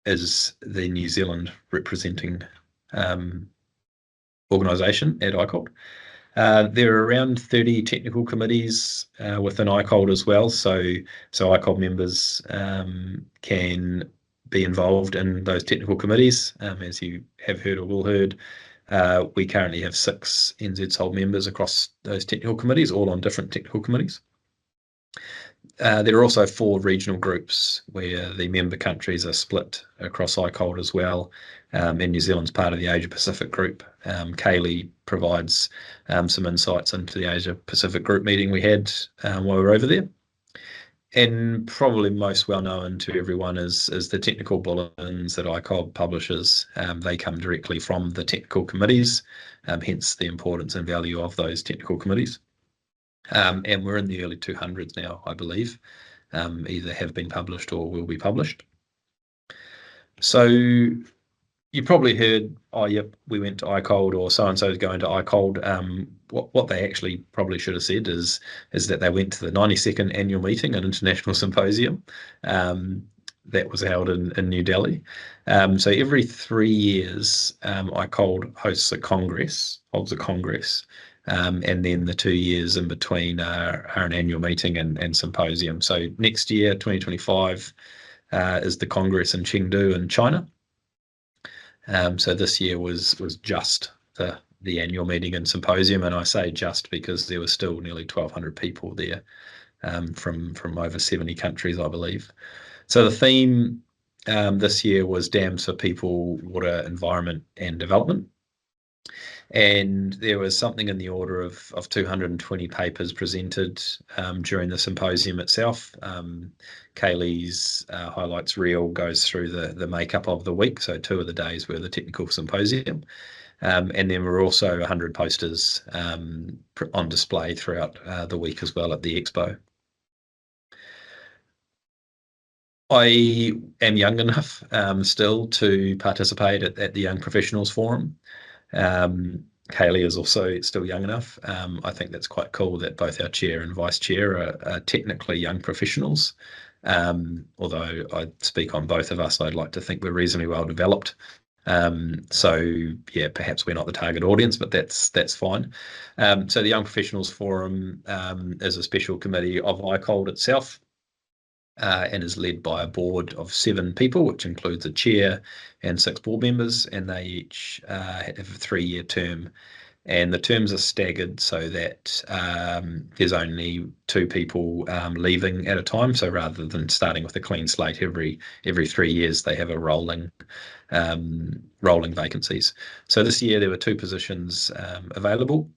is the New Zealand representing organisation at ICOLD. There are around 30 technical committees within ICOLD as well, so ICOLD members can be involved in those technical committees. As you have heard or will heard, we currently have 6 NZSOLD members across those technical committees, all on different technical committees. There are also 4 regional groups where the member countries are split across ICOLD as well, and New Zealand's part of the Asia Pacific group. Kaylee provides some insights into the Asia Pacific group meeting we had while we were over there. And probably most well known to everyone is the technical bulletins that ICOLD publishes. They come directly from the technical committees, hence the importance and value of those technical committees. And we're in the early 200s now, I believe, either have been published or will be published. So you probably heard, oh, yep, we went to ICOLD, or so-and-so is going to ICOLD. What they actually probably should have said is that they went to the 92nd annual meeting, an international symposium that was held in New Delhi. So every 3 years, ICOLD holds a congress, and then the 2 years in between are an annual meeting and symposium. So next year, 2025, is the Congress in Chengdu in China. So this year was just the annual meeting and symposium, and I say just because there were still nearly 1,200 people there from over 70 countries, I believe. So the theme this year was Dams for People, Water, Environment and Development. And there was something in the order of 220 papers presented during the symposium itself. Kaylee's highlights reel goes through the makeup of the week. So 2 of the days were the technical symposium. And then were also 100 posters on display throughout the week as well at the expo. I am young enough still to participate at the Young Professionals Forum. Kaylee is also still young enough. I think that's quite cool that both our chair and vice chair are technically young professionals. Although I speak on both of us, I'd like to think we're reasonably well developed. So yeah, perhaps we're not the target audience, but that's fine. So the Young Professionals Forum is a special committee of ICOLD itself. And is led by a board of 7 people, which includes a chair and 6 board members, and they each have a 3-year term. and the terms are staggered so that there's only 2 people leaving at a time. So rather than starting with a clean slate every 3 years, they have a rolling vacancies. So this year there were 2 positions available,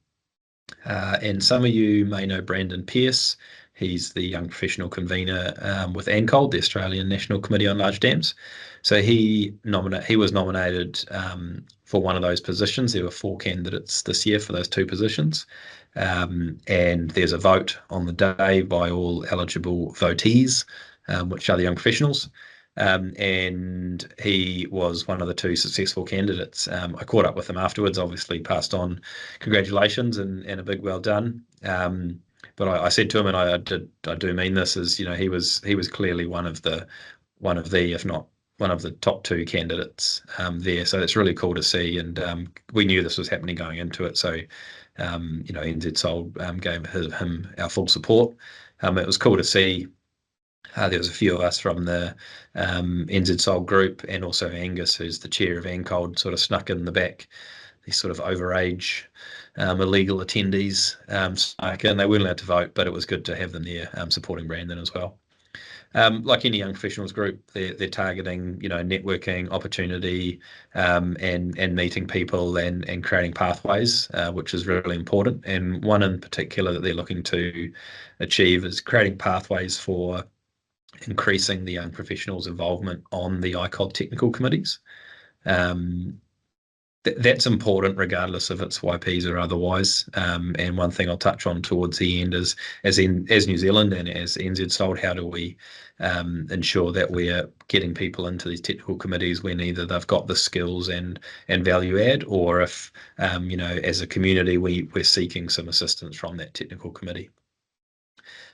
and some of you may know Brandon Pearce. He's the young professional convener with ICOLD, the Australian National Committee on Large Dams. So he was nominated for one of those positions. There were 4 candidates this year for those 2 positions. And there's a vote on the day by all eligible votees, which are the young professionals. And he was one of the 2 successful candidates. I caught up with him afterwards, obviously passed on congratulations and a big well done. But I said to him, and I do mean this, is he was clearly one of the if not one of the top 2 candidates there. So it's really cool to see, and we knew this was happening going into it. So NZSOLD gave him our full support. It was cool to see. There was a few of us from the NZSOLD group, and also Angus, who's the chair of ICOLD, sort of snuck in the back. These sort of overage illegal attendees snuck in. They weren't allowed to vote, but it was good to have them there supporting Brandon as well. Like any young professionals group, they're targeting networking, opportunity, and meeting people and creating pathways, which is really important. And one in particular that they're looking to achieve is creating pathways for increasing the young professionals' involvement on the ICOLD technical committees. That's important regardless if it's YPs or otherwise. And one thing I'll touch on towards the end is, as New Zealand and as NZSOLD, how do we ensure that we're getting people into these technical committees when either they've got the skills and value add, or if as a community we're seeking some assistance from that technical committee.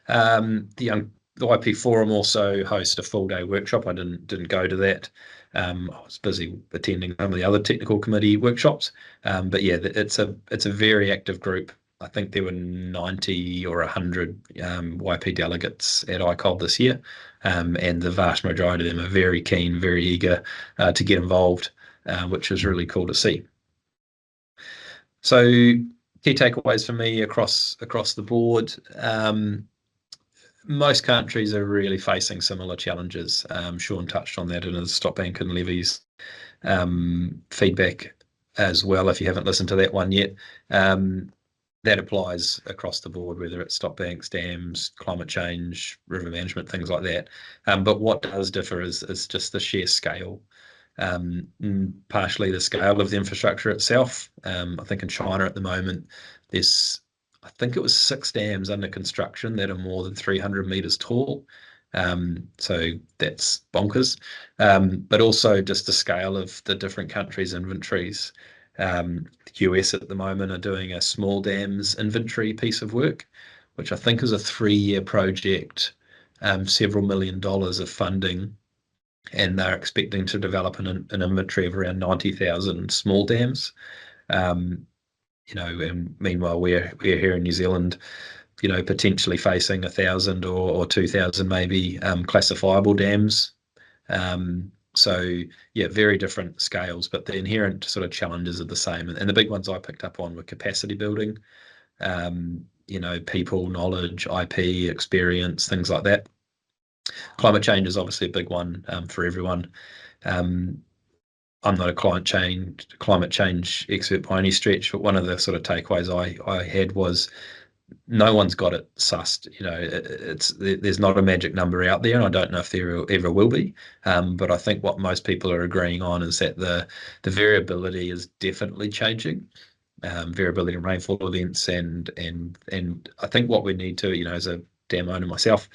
The YP Forum also hosts a full-day workshop. I didn't go to that. I was busy attending some of the other technical committee workshops. But yeah, it's a very active group. I think there were 90 or 100 YP delegates at ICOLD this year, and the vast majority of them are very keen, very eager to get involved, which is really cool to see. So key takeaways for me across the board. Most countries are really facing similar challenges. Sean touched on that in his Stop Bank and Levies feedback as well, if you haven't listened to that one yet. That applies across the board, whether it's stop banks, dams, climate change, river management, things like that. But what does differ is just the sheer scale. Partially the scale of the infrastructure itself. I think in China at the moment, I think it was 6 dams under construction that are more than 300 meters tall. So that's bonkers. But also just the scale of the different countries' inventories. The US at the moment are doing a small dams inventory piece of work, which I think is a 3-year project, several $1 million of funding, and they're expecting to develop an inventory of around 90,000 small dams. And meanwhile we're here in New Zealand, potentially facing 1,000 or 2,000 maybe classifiable dams. So yeah, very different scales, but the inherent sort of challenges are the same. And the big ones I picked up on were capacity building, people, knowledge, IP, experience, things like that. Climate change is obviously a big one for everyone. I'm not a climate change expert by any stretch, but one of the sort of takeaways I had was no one's got it sussed. There's not a magic number out there, and I don't know if there ever will be. But I think what most people are agreeing on is that the variability is definitely changing. Variability in rainfall events, and I think what we need to, as a dam owner myself,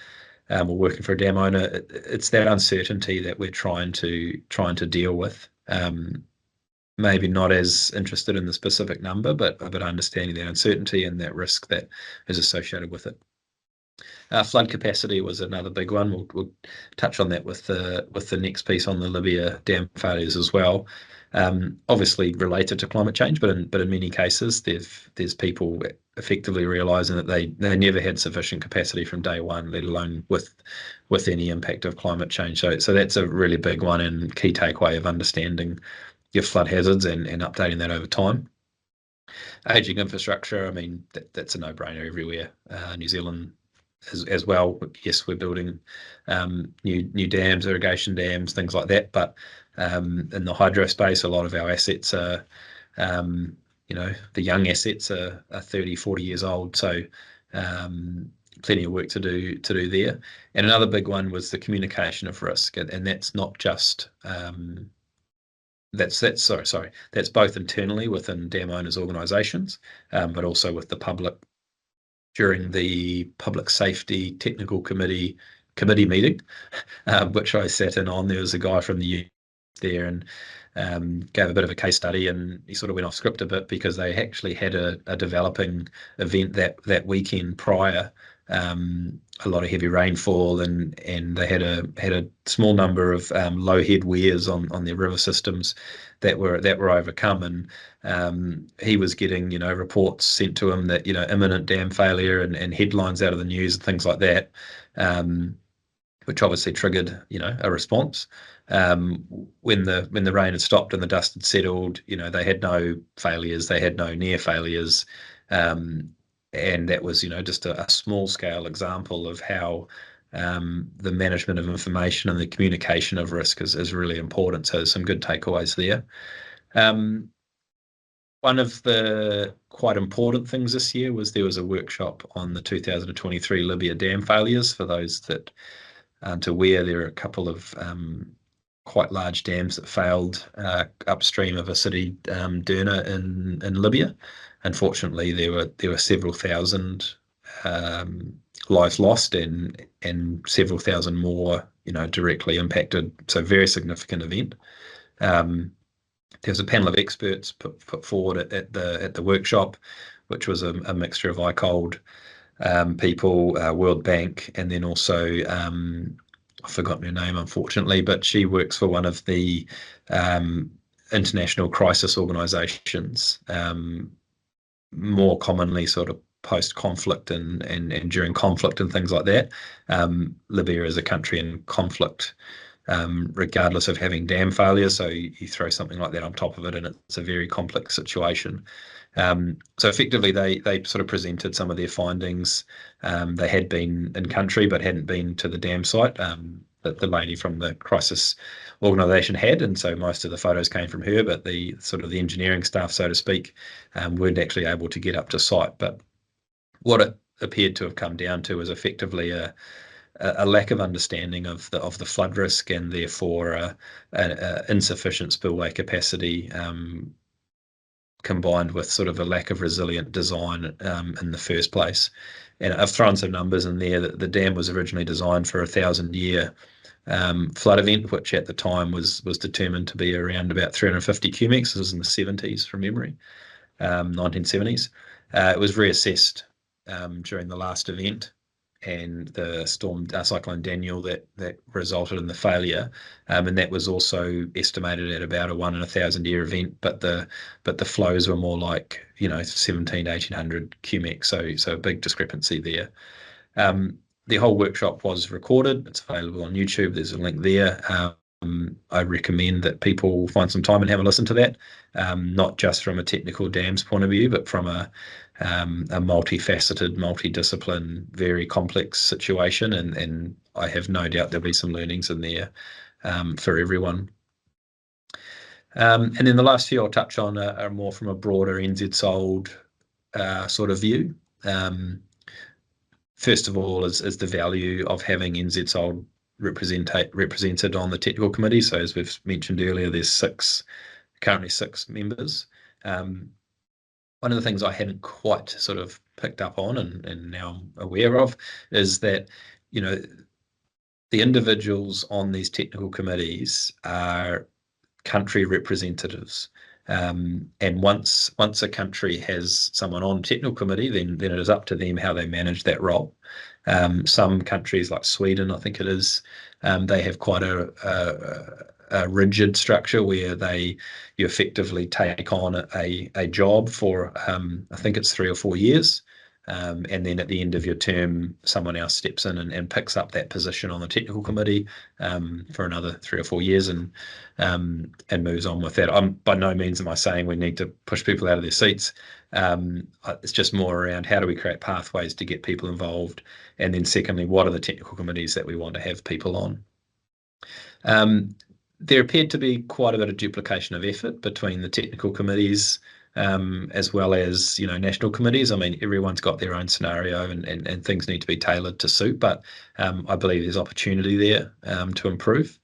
or working for a dam owner, it's that uncertainty that we're trying to deal with. Maybe not as interested in the specific number, but understanding that uncertainty and that risk that is associated with it. Flood capacity was another big one. We'll touch on that with the next piece on the Libya dam failures as well. Obviously related to climate change, but in many cases, there's people effectively realising that they never had sufficient capacity from day one, let alone with any impact of climate change. So that's a really big one, and key takeaway of understanding your flood hazards and updating that over time. Aging infrastructure, I mean, that's a no-brainer everywhere. New Zealand as well. Yes, we're building new dams, irrigation dams, things like that. But in the hydro space, a lot of our assets are, the young assets are 30, 40 years old. So plenty of work to do there. And another big one was the communication of risk, and that's not just that's both internally within dam owners' organisations, but also with the public. During the Public Safety Technical Committee meeting, which I sat in on, there was a guy from the US there and gave a bit of a case study, and he sort of went off script a bit because they actually had a developing event that weekend prior. A lot of heavy rainfall, and they had a small number of low head weirs on their river systems that were overcome, and he was getting reports sent to him that imminent dam failure and headlines out of the news and things like that, which obviously triggered a response. When the rain had stopped and the dust had settled, they had no failures, they had no near failures. And that was, just a small scale example of how the management of information and the communication of risk is really important. So there's some good takeaways there. One of the quite important things this year was there was a workshop on the 2023 Libya dam failures. For those that aren't aware, there are a couple of quite large dams that failed upstream of a city, Derna in Libya. Unfortunately, there were several thousand lives lost and several thousand more, directly impacted. So very significant event. There was a panel of experts put forward at the workshop, which was a mixture of ICOLD people, World Bank, and then also I've forgotten her name, unfortunately, but she works for one of the international crisis organisations, more commonly sort of post-conflict and during conflict and things like that. Libya is a country in conflict, regardless of having dam failures. So you throw something like that on top of it, and it's a very complex situation. So effectively, they sort of presented some of their findings. They had been in country but hadn't been to the dam site. That the lady from the crisis organisation had, and so most of the photos came from her, but the sort of the engineering staff, so to speak, weren't actually able to get up to site. But what it appeared to have come down to was effectively a lack of understanding of the flood risk, and therefore insufficient spillway capacity, combined with sort of a lack of resilient design in the first place. And I've thrown some numbers in there. That the dam was originally designed for a 1,000-year flood event, which at the time was determined to be around about 350 cubics. This was in the 70s from memory, 1970s. It was reassessed during the last event, and the storm cyclone Daniel that resulted in the failure, and that was also estimated at about a 1 in 1,000-year event, but the flows were more like 1,700 to 1,800 cubic, so a big discrepancy there. The whole workshop was recorded. It's available on YouTube. There's a link there. I recommend that people find some time and have a listen to that, not just from a technical dams point of view, but from a multifaceted, multidiscipline, very complex situation, and I have no doubt there'll be some learnings in there for everyone. And then the last few I'll touch on are more from a broader NZSOLD sort of view. First of all is the value of having NZSOLD represented on the technical committee. So as we've mentioned earlier, there's currently six members. One of the things I hadn't quite sort of picked up on and now I'm aware of is that, the individuals on these technical committees are country representatives. And once a country has someone on technical committee, then it is up to them how they manage that role. Some countries like Sweden, I think it is, they have quite a rigid structure where you effectively take on a job for I think it's 3 or 4 years, and then at the end of your term, someone else steps in and picks up that position on the technical committee for another 3 or 4 years and moves on with that. By no means am I saying we need to push people out of their seats. It's just more around how do we create pathways to get people involved, and then secondly, what are the technical committees that we want to have people on? There appeared to be quite a bit of duplication of effort between the technical committees as well as national committees. I mean, everyone's got their own scenario and things need to be tailored to suit, but I believe there's opportunity there to improve.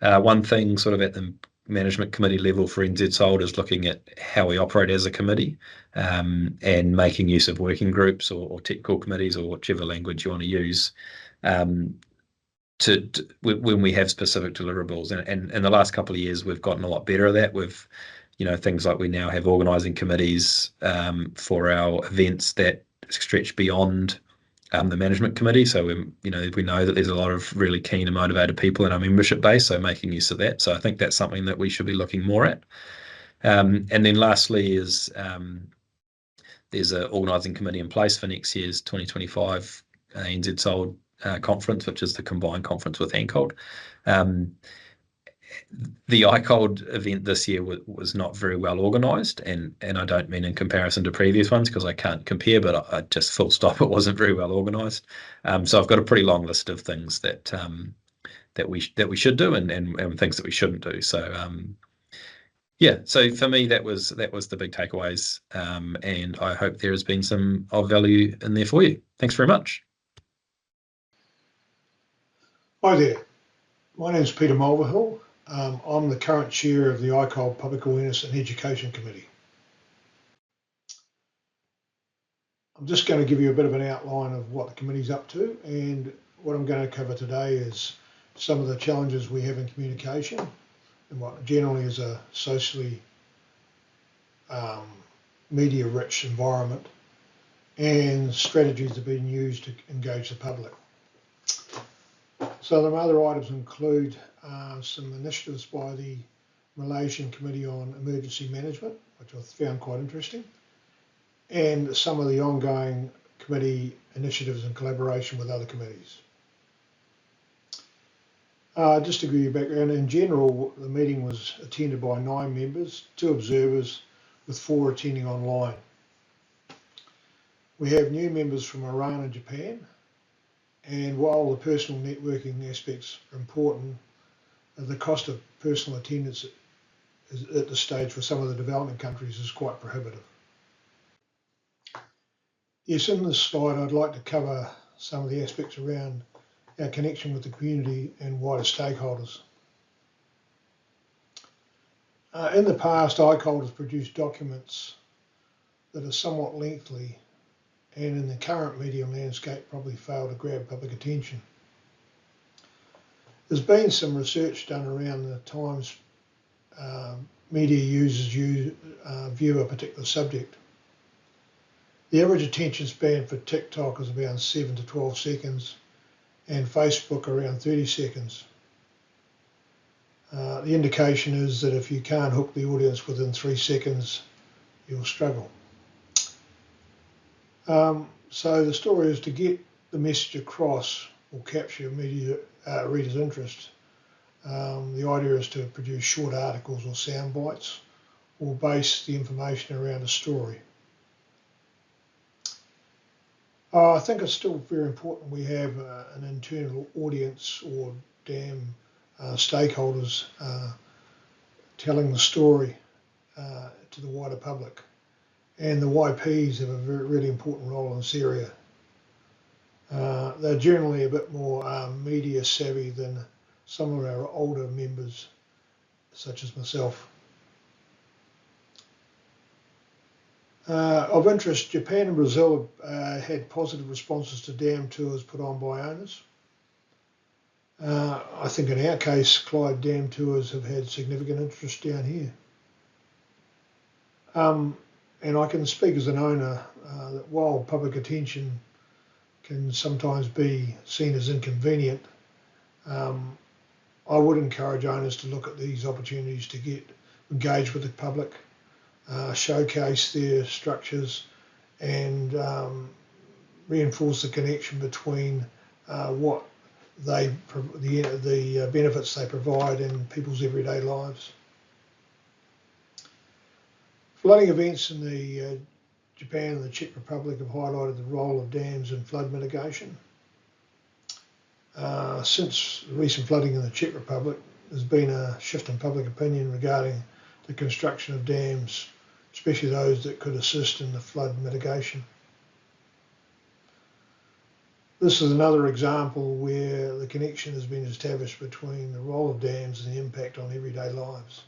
One thing sort of at the management committee level for NZSOLD is looking at how we operate as a committee and making use of working groups or technical committees or whichever language you want to use when we have specific deliverables. And in the last couple of years, we've gotten a lot better at that. We've, things like we now have organising committees for our events that stretch beyond the management committee. So we know that there's a lot of really keen and motivated people in our membership base, so making use of that. So I think that's something that we should be looking more at. And then lastly is there's an organising committee in place for next year's 2025 NZSOLD conference, which is the combined conference with ICOLD. The ICOLD event this year was not very well organised, and I don't mean in comparison to previous ones because I can't compare, but I just full stop, it wasn't very well organised. So I've got a pretty long list of things that we should do and things that we shouldn't do. So yeah, so for me that was the big takeaways, and I hope there has been some of value in there for you. Thanks very much. Hi there, my name is Peter Mulvihill. I'm the current chair of the ICOLD Public Awareness and Education Committee. I'm just going to give you a bit of an outline of what the committee's up to, and what I'm going to cover today is some of the challenges we have in communication and what generally is a socially media-rich environment, and strategies that are being used to engage the public. So the other items include some initiatives by the Malaysian Committee on Emergency Management, which I found quite interesting, and some of the ongoing committee initiatives in collaboration with other committees. Just to give you a background, in general, the meeting was attended by 9 members, 2 observers, with 4 attending online. We have new members from Iran and Japan, and while the personal networking aspects are important, the cost of personal attendance at this stage for some of the developing countries is quite prohibitive. Yes, in this slide I'd like to cover some of the aspects around our connection with the community and wider stakeholders. In the past, ICOLD has produced documents that are somewhat lengthy, and in the current media landscape probably fail to grab public attention. There's been some research done around the times media users view a particular subject. The average attention span for TikTok is around 7 to 12 seconds, and Facebook around 30 seconds. The indication is that if you can't hook the audience within 3 seconds, you'll struggle. So the story is to get the message across or capture media readers' interest. The idea is to produce short articles or sound bites, or base the information around a story. I think it's still very important we have an internal audience or stakeholders telling the story to the wider public. And the YPs have a really important role in this area. They're generally a bit more media savvy than some of our older members, such as myself. Of interest, Japan and Brazil had positive responses to dam tours put on by owners. I think in our case, Clyde Dam tours have had significant interest down here. And I can speak as an owner that while public attention can sometimes be seen as inconvenient, I would encourage owners to look at these opportunities to get engaged with the public, showcase their structures, and reinforce the connection between what the benefits they provide in people's everyday lives. Flooding events in the Japan and the Czech Republic have highlighted the role of dams in flood mitigation. Since recent flooding in the Czech Republic, there's been a shift in public opinion regarding the construction of dams, especially those that could assist in the flood mitigation. This is another example where the connection has been established between the role of dams and the impact on everyday lives.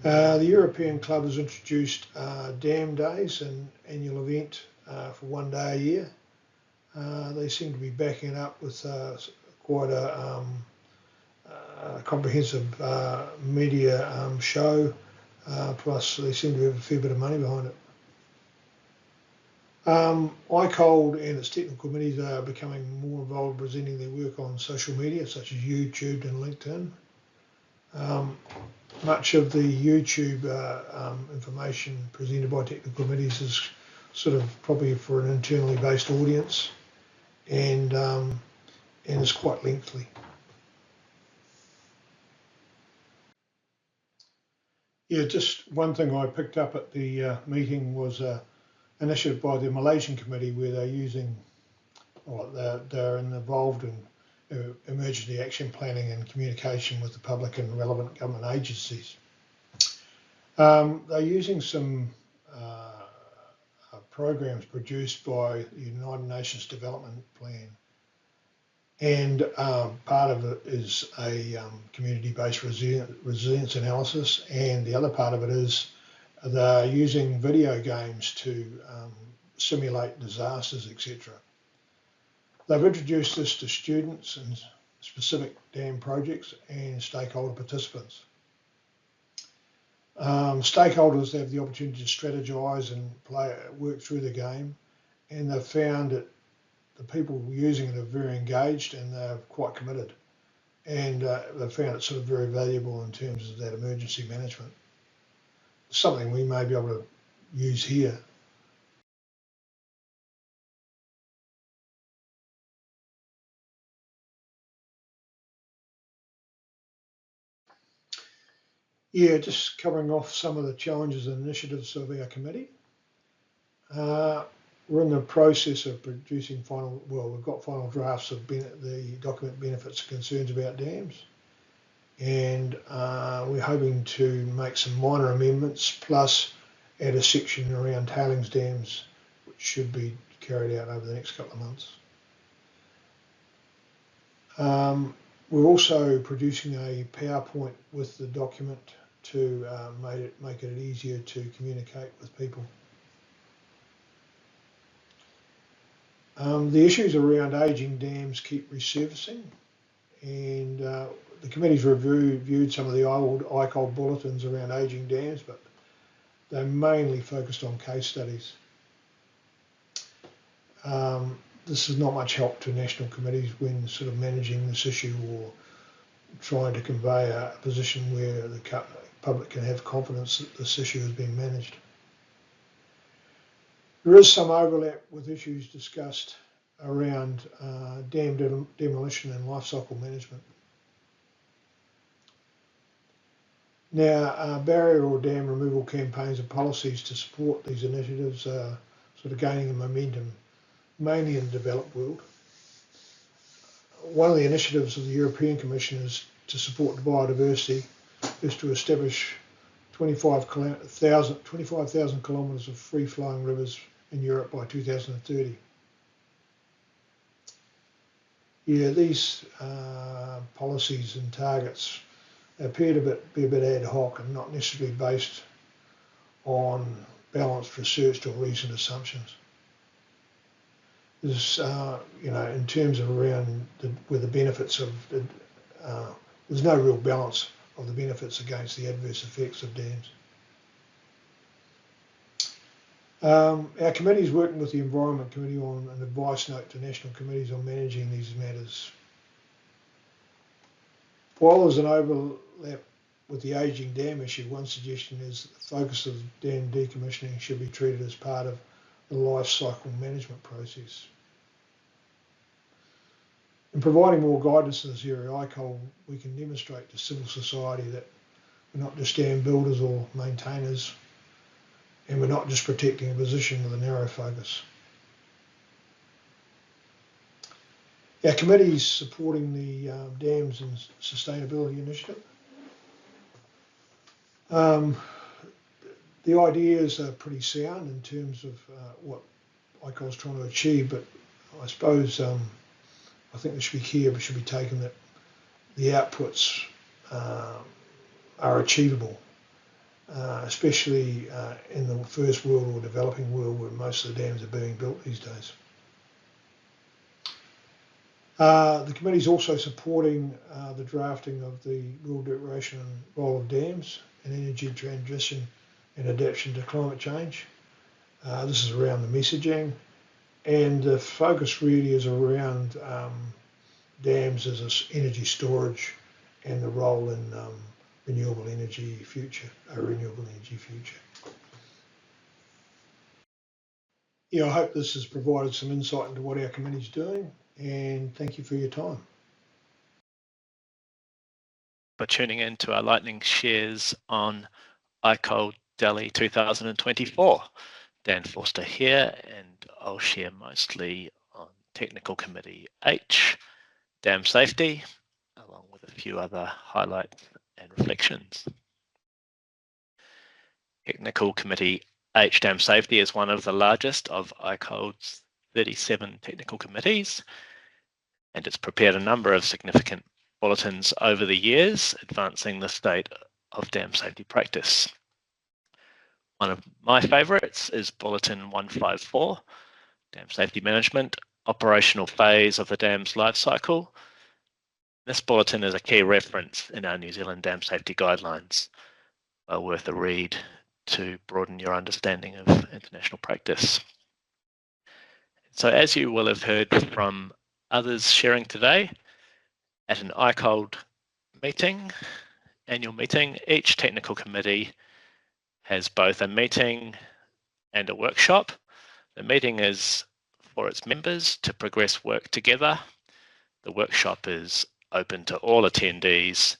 The European Club has introduced Dam Days, an annual event for one day a year. They seem to be backing it up with quite a comprehensive media show, plus they seem to have a fair bit of money behind it. ICOLD and its technical committees are becoming more involved presenting their work on social media such as YouTube and LinkedIn. Much of the YouTube information presented by technical committees is sort of probably for an internally based audience, and is quite lengthy. Yeah, just one thing I picked up at the meeting was an initiative by the Malaysian committee where they're using, they're involved in emergency action planning and communication with the public and relevant government agencies. They're using some programs produced by the United Nations Development Plan, and part of it is a community-based resilience analysis, and the other part of it is they're using video games to simulate disasters, etc. They've introduced this to students and specific dam projects and stakeholder participants. Stakeholders have the opportunity to strategise and work through the game, and they've found that the people using it are very engaged and they're quite committed, and they've found it sort of very valuable in terms of that emergency management. Something we may be able to use here. Yeah, just covering off some of the challenges and initiatives of our committee. We're in the process of producing we've got final drafts of the document benefits and concerns about dams, and we're hoping to make some minor amendments plus add a section around tailings dams, which should be carried out over the next couple of months. We're also producing a PowerPoint with the document to make it easier to communicate with people. The issues around ageing dams keep resurfacing, and the committee's reviewed some of the old ICOLD bulletins around ageing dams, but they're mainly focused on case studies. This is not much help to national committees when sort of managing this issue or trying to convey a position where the public can have confidence that this issue has been managed. There is some overlap with issues discussed around dam demolition and life cycle management. Now, barrier or dam removal campaigns and policies to support these initiatives are sort of gaining momentum, mainly in the developed world. One of the initiatives of the European Commission is to support the biodiversity is to establish 25,000 kilometres of free-flowing rivers in Europe by 2030. Yeah, these policies and targets appear to be a bit ad hoc and not necessarily based on balanced research or recent assumptions. There's, in terms of around where the benefits of there's no real balance of the benefits against the adverse effects of dams. Our committee is working with the Environment Committee on an advice note to national committees on managing these matters. While there's an overlap with the ageing dam issue, one suggestion is that the focus of dam decommissioning should be treated as part of the life cycle management process. In providing more guidance in this area, ICOLD, we can demonstrate to civil society that we're not just dam builders or maintainers, and we're not just protecting a position with a narrow focus. Our committee is supporting the Dams and Sustainability Initiative. The ideas are pretty sound in terms of what ICOLD's trying to achieve, but I suppose I think there should be care, but should be taken that the outputs are achievable, especially in the first world or developing world where most of the dams are being built these days. The committee is also supporting the drafting of the rural declaration and role of dams and energy transition and adaptation to climate change. This is around the messaging, and the focus really is around dams as energy storage and the role in renewable energy future. Yeah, I hope this has provided some insight into what our committee's doing, and thank you for your time. For tuning in to our lightning shares on ICOLD Delhi 2024. Dan Forster here, and I'll share mostly on Technical Committee H, Dam Safety, along with a few other highlights and reflections. Technical Committee H, Dam Safety, is one of the largest of ICOLD's 37 technical committees, and it's prepared a number of significant bulletins over the years, advancing the state of dam safety practice. One of my favourites is Bulletin 154, Dam Safety Management, Operational Phase of the Dam's Life Cycle. This bulletin is a key reference in our New Zealand Dam Safety Guidelines, well worth a read to broaden your understanding of international practice. So as you will have heard from others sharing today, at an ICOLD meeting, annual meeting, each technical committee has both a meeting and a workshop. The meeting is for its members to progress work together. The workshop is open to all attendees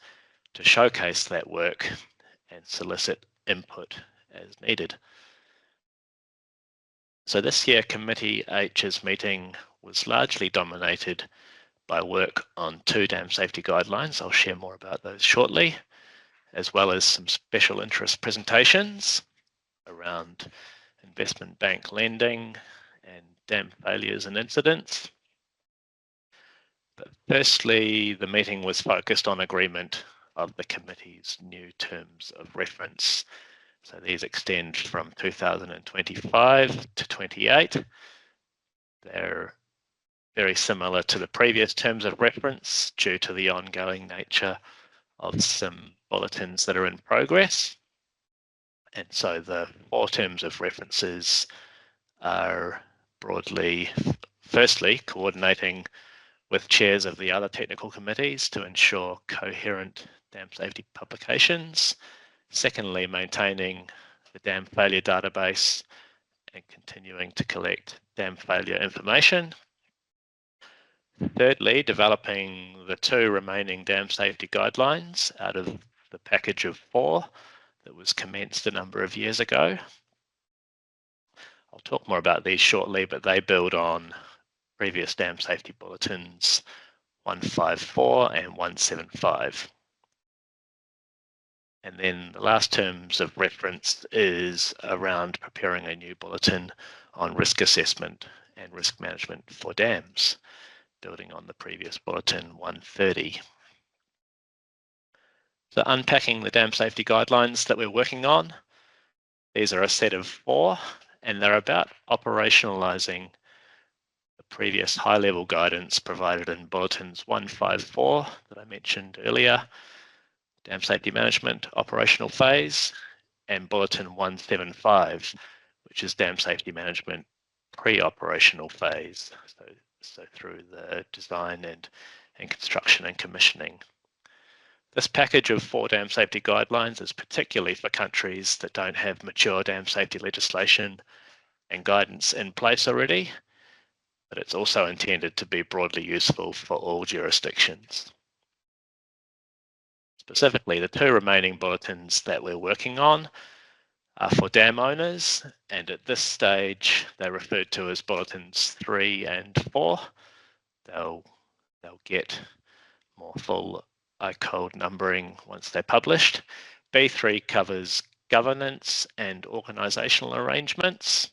to showcase that work and solicit input as needed. So this year, Committee H's meeting was largely dominated by work on 2 dam safety guidelines. I'll share more about those shortly, as well as some special interest presentations around investment bank lending and dam failures and incidents. But firstly, the meeting was focused on agreement of the committee's new terms of reference. So these extend from 2025 to 28. They're very similar to the previous terms of reference due to the ongoing nature of some bulletins that are in progress. And so the 4 terms of references are broadly, firstly, coordinating with chairs of the other technical committees to ensure coherent dam safety publications. Secondly, maintaining the dam failure database and continuing to collect dam failure information. Thirdly, developing the 2 remaining dam safety guidelines out of the package of 4 that was commenced a number of years ago. I'll talk more about these shortly, but they build on previous dam safety bulletins 154 and 175. And then the last terms of reference is around preparing a new bulletin on risk assessment and risk management for dams, building on the previous bulletin 130. So unpacking the dam safety guidelines that we're working on, these are a set of 4, and they're about operationalizing the previous high-level guidance provided in bulletins 154 that I mentioned earlier, Dam Safety Management Operational Phase, and bulletin 175, which is Dam Safety Management Pre-Operational Phase, so through the design and construction and commissioning. This package of 4 dam safety guidelines is particularly for countries that don't have mature dam safety legislation and guidance in place already, but it's also intended to be broadly useful for all jurisdictions. Specifically, the 2 remaining bulletins that we're working on are for dam owners, and at this stage they're referred to as bulletins 3 and 4. They'll get more full ICOLD numbering once they're published. B3 covers governance and organisational arrangements,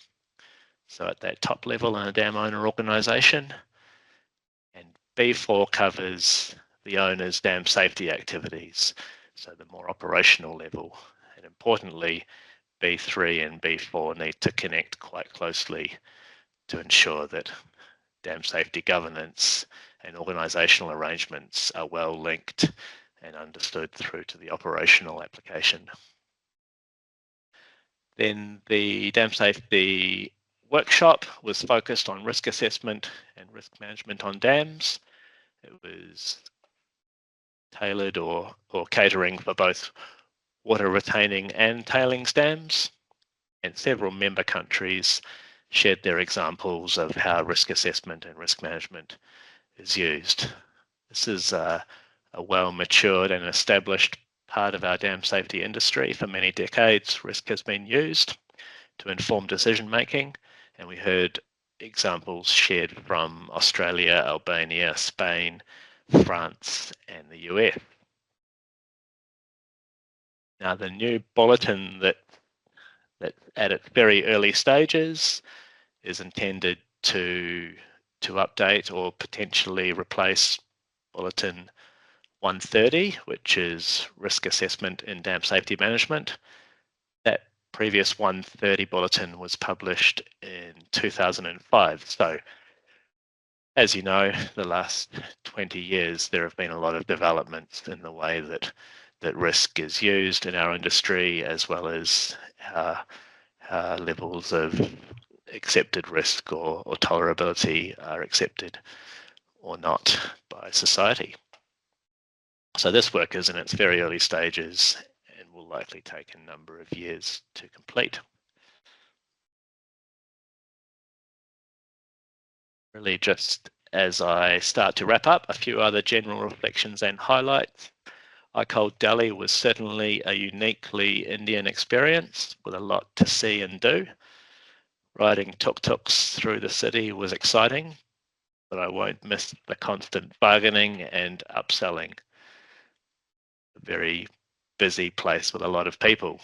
so at that top level in a dam owner organisation. And B4 covers the owner's dam safety activities, so the more operational level. And importantly, B3 and B4 need to connect quite closely to ensure that dam safety governance and organisational arrangements are well linked and understood through to the operational application. Then the dam safety workshop was focused on risk assessment and risk management on dams. It was tailored or catering for both water retaining and tailings dams, and several member countries shared their examples of how risk assessment and risk management is used. This is a well-matured and established part of our dam safety industry. For many decades, risk has been used to inform decision making, and we heard examples shared from Australia, Albania, Spain, France, and the US. Now, the new bulletin that at its very early stages is intended to update or potentially replace bulletin 130, which is risk assessment in dam safety management. That previous 130 bulletin was published in 2005. So, as you know, the last 20 years, there have been a lot of developments in the way that risk is used in our industry, as well as levels of accepted risk or tolerability are accepted or not by society. So this work is in its very early stages and will likely take a number of years to complete. Really, just as I start to wrap up, a few other general reflections and highlights. ICOLD Delhi was certainly a uniquely Indian experience with a lot to see and do. Riding tuk-tuks through the city was exciting, but I won't miss the constant bargaining and upselling. A very busy place with a lot of people.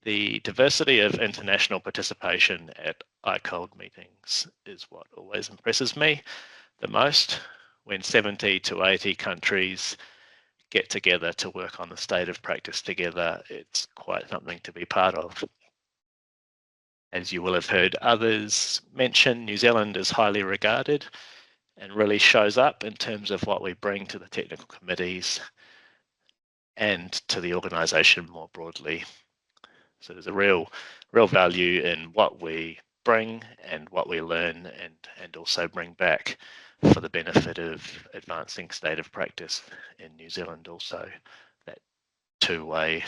The diversity of international participation at ICOLD meetings is what always impresses me the most. When 70 to 80 countries get together to work on the state of practice together, it's quite something to be part of. As you will have heard others mention, New Zealand is highly regarded and really shows up in terms of what we bring to the technical committees and to the organisation more broadly. So there's a real value in what we bring and what we learn and also bring back for the benefit of advancing state of practice in New Zealand also, that two-way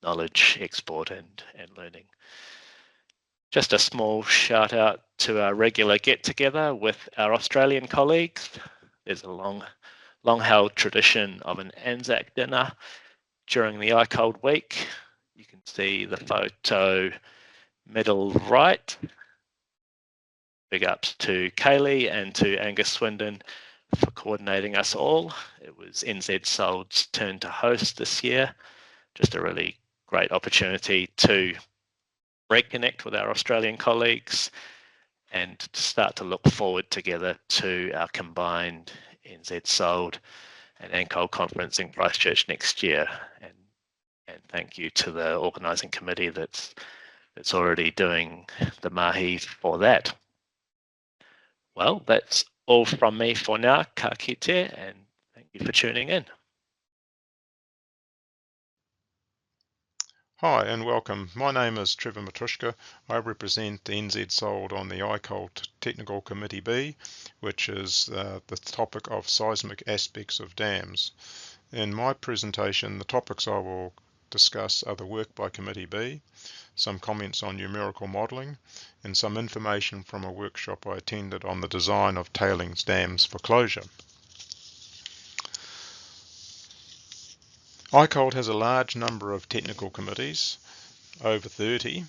knowledge export and learning. Just a small shout out to our regular get-together with our Australian colleagues. There's a long-held tradition of an Anzac dinner during the ICOLD week. You can see the photo middle right. Big ups to Kaylee and to Angus Swindon for coordinating us all. It was NZSOLD's turn to host this year. Just a really great opportunity to reconnect with our Australian colleagues and to start to look forward together to our combined NZSOLD and ICOLD conference in Christchurch next year. And thank you to the organising committee that's already doing the mahi for that. Well, that's all from me for now. Ka kite, and thank you for tuning in. Hi and welcome. My name is Trevor Matrushka. I represent the NZSOLD on the ICOLD Technical Committee B, which is the topic of seismic aspects of dams. In my presentation, the topics I will discuss other work by Committee B, some comments on numerical modelling, and some information from a workshop I attended on the design of tailings dams for closure. ICOLD has a large number of technical committees, over 30,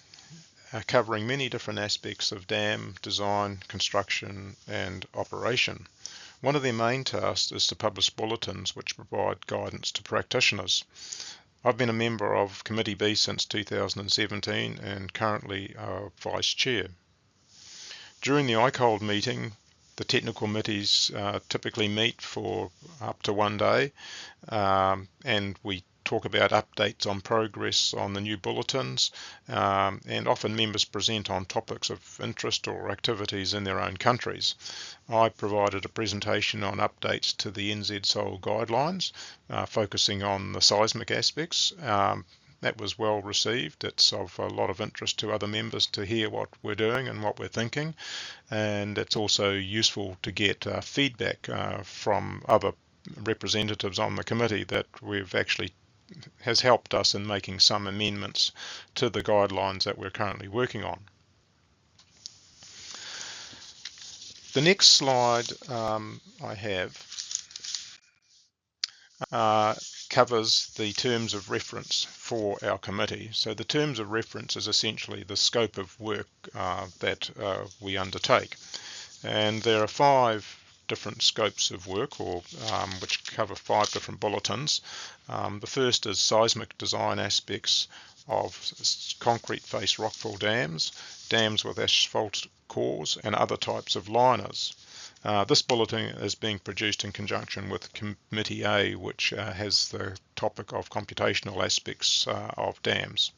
covering many different aspects of dam design, construction and operation. One of their main tasks is to publish bulletins which provide guidance to practitioners. I've been a member of Committee B since 2017 and currently Vice Chair. During the ICOLD meeting, the technical committees typically meet for up to 1 day, and we talk about updates on progress on the new bulletins, and often members present on topics of interest or activities in their own countries. I provided a presentation on updates to the NZSOLD guidelines, focusing on the seismic aspects. That was well received. It's of a lot of interest to other members to hear what we're doing and what we're thinking, and it's also useful to get feedback from other representatives on the committee that we've actually has helped us in making some amendments to the guidelines that we're currently working on. The next slide I have covers the terms of reference for our committee. So the terms of reference is essentially the scope of work that we undertake. And there are 5 different scopes of work, or which cover 5 different bulletins. The first is seismic design aspects of concrete face rockfill dams, dams with asphalt cores and other types of liners. This bulletin is being produced in conjunction with Committee A, which has the topic of computational aspects of dams.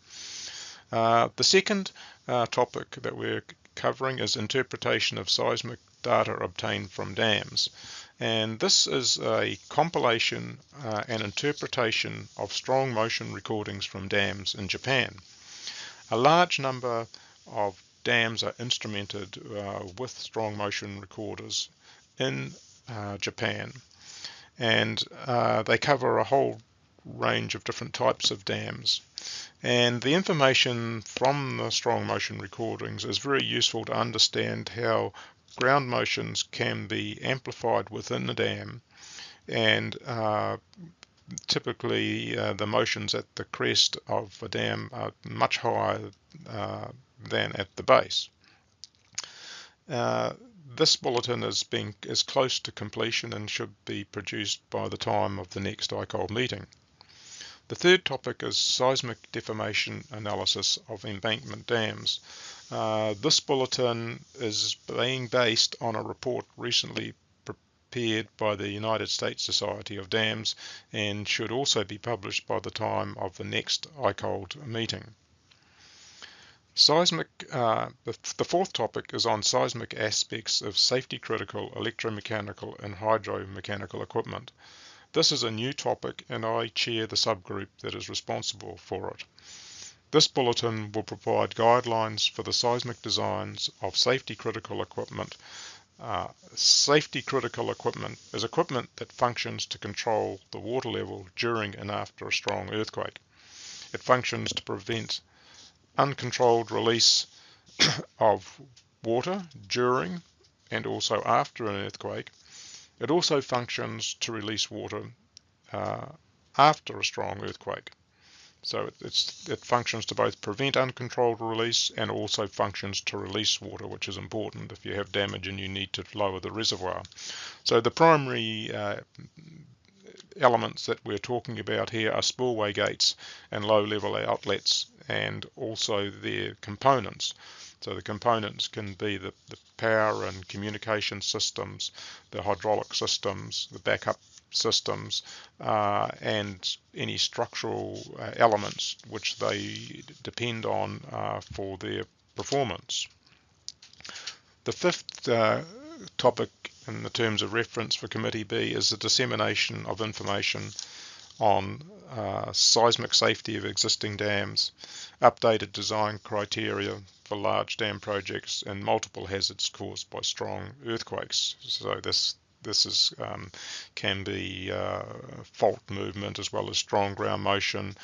The second topic that we're covering is interpretation of seismic data obtained from dams. And this is a compilation and interpretation of strong motion recordings from dams in Japan. A large number of dams are instrumented with strong motion recorders in Japan, and they cover a whole range of different types of dams. And the information from the strong motion recordings is very useful to understand how ground motions can be amplified within the dam, and typically the motions at the crest of a dam are much higher than at the base. This bulletin is close to completion and should be produced by the time of the next ICOLD meeting. The third topic is seismic deformation analysis of embankment dams. This bulletin is being based on a report recently prepared by the United States Society of Dams and should also be published by the time of the next ICOLD meeting. Seismic, the fourth topic is on seismic aspects of safety critical electromechanical and hydromechanical equipment. This is a new topic and I chair the subgroup that is responsible for it. This bulletin will provide guidelines for the seismic designs of safety critical equipment. Safety critical equipment is equipment that functions to control the water level during and after a strong earthquake. It functions to prevent uncontrolled release of water during and also after an earthquake. It also functions to release water after a strong earthquake. So it functions to both prevent uncontrolled release and also functions to release water, which is important if you have damage and you need to lower the reservoir. So the primary elements that we're talking about here are spillway gates and low-level outlets and also their components. So the components can be the power and communication systems, the hydraulic systems, the backup systems, and any structural elements which they depend on for their performance. The fifth topic in the terms of reference for Committee B is the dissemination of information on seismic safety of existing dams, updated design criteria for large dam projects, and multiple hazards caused by strong earthquakes. So this is can be fault movement as well as strong ground motion,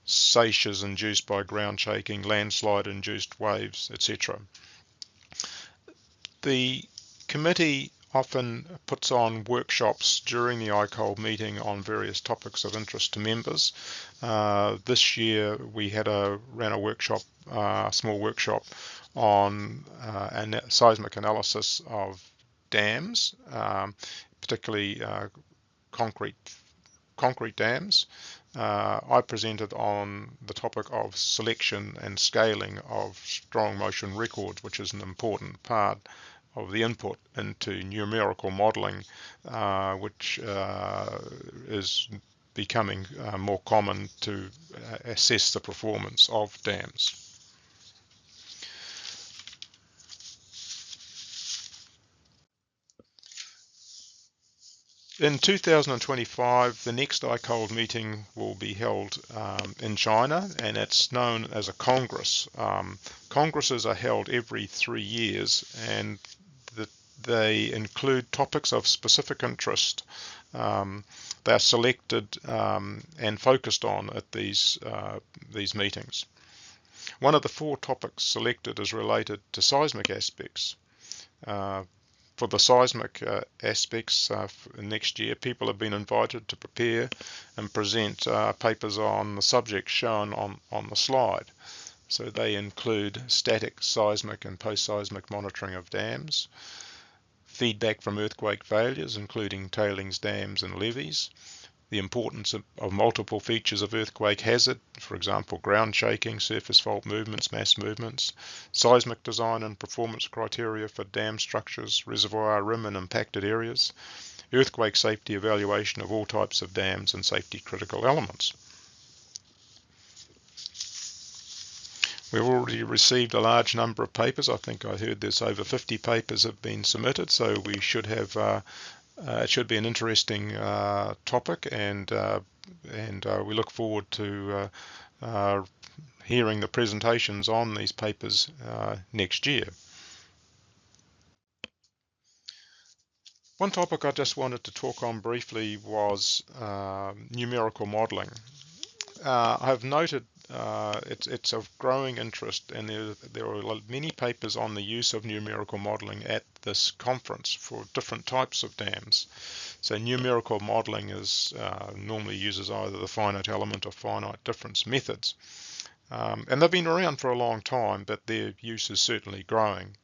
seiches induced by ground shaking, landslide induced waves, etc. The committee often puts on workshops during the ICOLD meeting on various topics of interest to members. This year we ran a workshop, a small workshop on seismic analysis of dams, particularly concrete dams. I presented on the topic of selection and scaling of strong motion records, which is an important part of the input into numerical modelling, which is becoming more common to assess the performance of dams. In 2025, the next ICOLD meeting will be held in China, and it's known as a Congress. Congresses are held every 3 years, and they include topics of specific interest. They are selected and focused on at these meetings. One of the 4 topics selected is related to seismic aspects. For the seismic aspects next year, people have been invited to prepare and present papers on the subject shown on the slide. So they include static, seismic and post-seismic monitoring of dams, feedback from earthquake failures, including tailings dams and levees, the importance of multiple features of earthquake hazard, for example, ground shaking, surface fault movements, mass movements, seismic design and performance criteria for dam structures, reservoir rim and impacted areas, earthquake safety evaluation of all types of dams and safety critical elements. We've already received a large number of papers. I think I heard there's over 50 papers have been submitted, so we should have it should be an interesting topic, and we look forward to hearing the presentations on these papers next year. One topic I just wanted to talk on briefly was numerical modelling. I've noted it's of growing interest, and there are many papers on the use of numerical modelling at this conference for different types of dams. So numerical modelling is normally uses either the finite element or finite difference methods, and they've been around for a long time, but their use is certainly growing.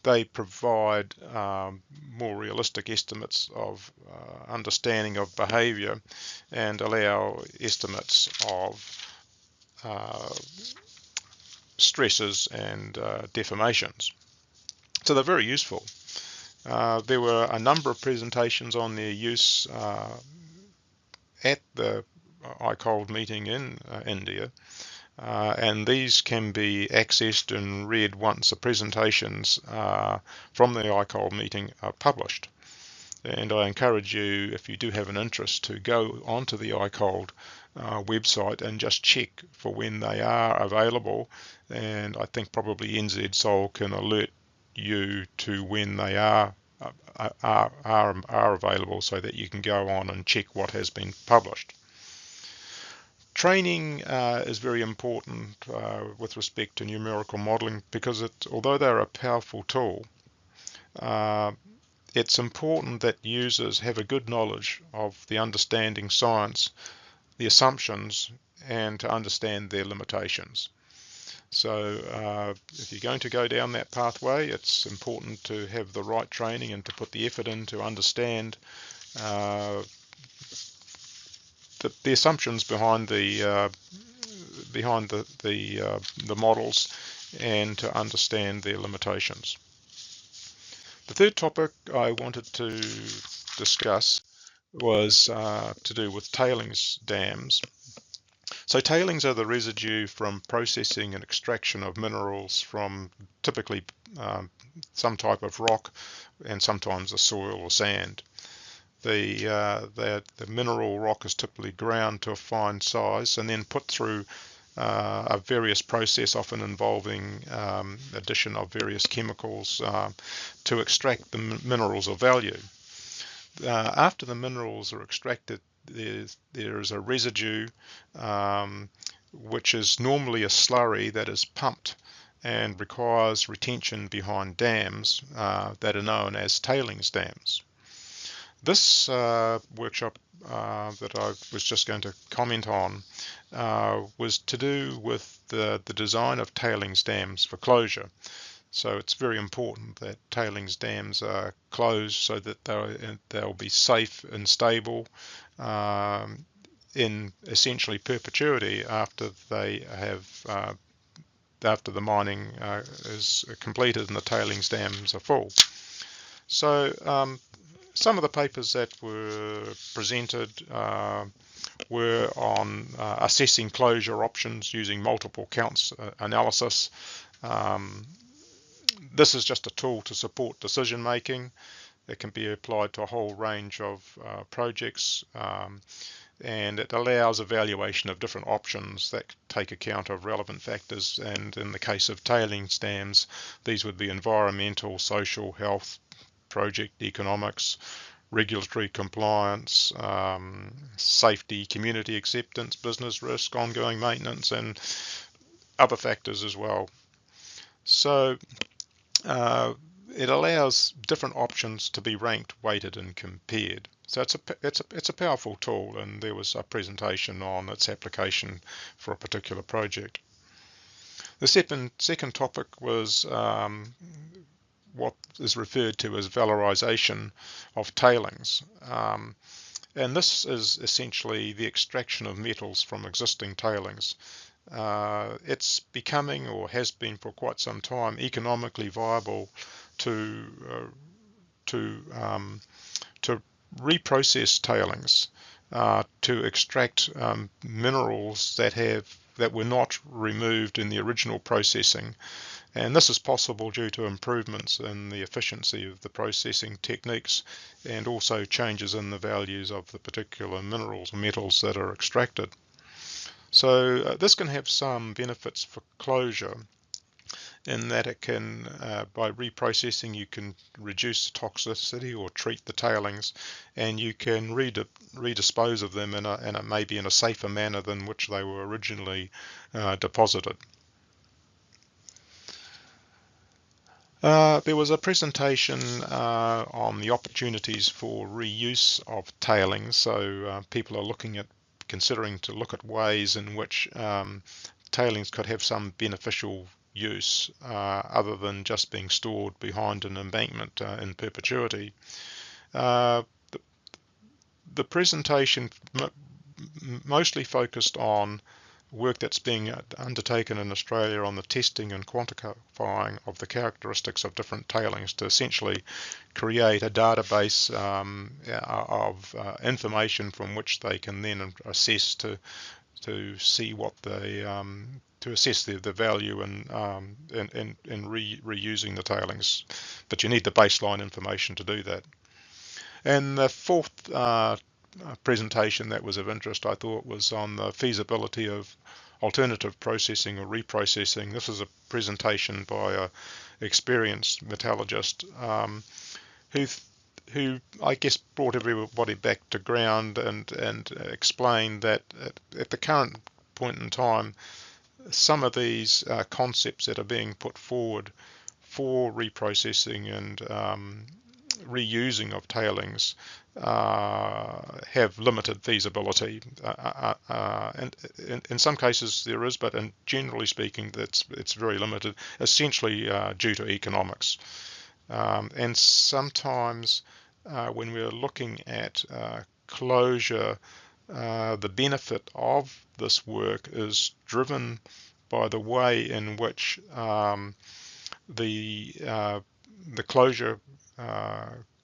They provide more realistic estimates of understanding of behaviour and allow estimates of stresses and deformations. So they're very useful. There were a number of presentations on their use at the ICOLD meeting in India, and these can be accessed and read once the presentations from the ICOLD meeting are published. And I encourage you, if you do have an interest, to go onto the ICOLD website and just check for when they are available, and I think probably NZSOLD can alert you to when they are available, so that you can go on and check what has been published. Training is very important with respect to numerical modelling, because although they're a powerful tool, it's important that users have a good knowledge of the understanding science, the assumptions, and to understand their limitations. So if you're going to go down that pathway, it's important to have the right training and to put the effort in to understand the assumptions behind the models, and to understand their limitations. The third topic I wanted to discuss was to do with tailings dams. So tailings are the residue from processing and extraction of minerals from typically some type of rock, and sometimes the soil or sand. The mineral rock is typically ground to a fine size and then put through a various process, often involving addition of various chemicals to extract the minerals of value. After the minerals are extracted, there is a residue, which is normally a slurry that is pumped and requires retention behind dams that are known as tailings dams. This workshop that I was just going to comment on was to do with the design of tailings dams for closure. So it's very important that tailings dams are closed so that they'll be safe and stable in essentially perpetuity after they have after the mining is completed and the tailings dams are full. So some of the papers that were presented were on assessing closure options using multiple counts analysis. This is just a tool to support decision making. It can be applied to a whole range of projects, and it allows evaluation of different options that take account of relevant factors. And in the case of tailings dams, these would be environmental, social, health, project economics, regulatory compliance, safety, community acceptance, business risk, ongoing maintenance, and other factors as well. So it allows different options to be ranked, weighted, and compared. So it's a powerful tool, and there was a presentation on its application for a particular project. The second topic was what is referred to as valorization of tailings. And this is essentially the extraction of metals from existing tailings. It's becoming, or has been for quite some time, economically viable to reprocess tailings, to extract minerals that were not removed in the original processing. And this is possible due to improvements in the efficiency of the processing techniques and also changes in the values of the particular minerals or metals that are extracted. So this can have some benefits for closure in that it can, by reprocessing, you can reduce toxicity or treat the tailings, and you can redispose of them in a maybe in a safer manner than which they were originally deposited. There was a presentation on the opportunities for reuse of tailings. So people are considering to look at ways in which tailings could have some beneficial use other than just being stored behind an embankment in perpetuity. The presentation mostly focused on work that's being undertaken in Australia on the testing and quantifying of the characteristics of different tailings to essentially create a database of information from which they can then assess to see what to assess the value in reusing the tailings. But you need the baseline information to do that. And the fourth presentation that was of interest, I thought, was on the feasibility of alternative processing or reprocessing. This is a presentation by an experienced metallurgist who I guess brought everybody back to ground and explained that at the current point in time, some of these concepts that are being put forward for reprocessing and reusing of tailings have limited feasibility. And in some cases there is, but generally speaking, it's very limited, essentially due to economics. And sometimes when we're looking at closure, the benefit of this work is driven by the way in which the closure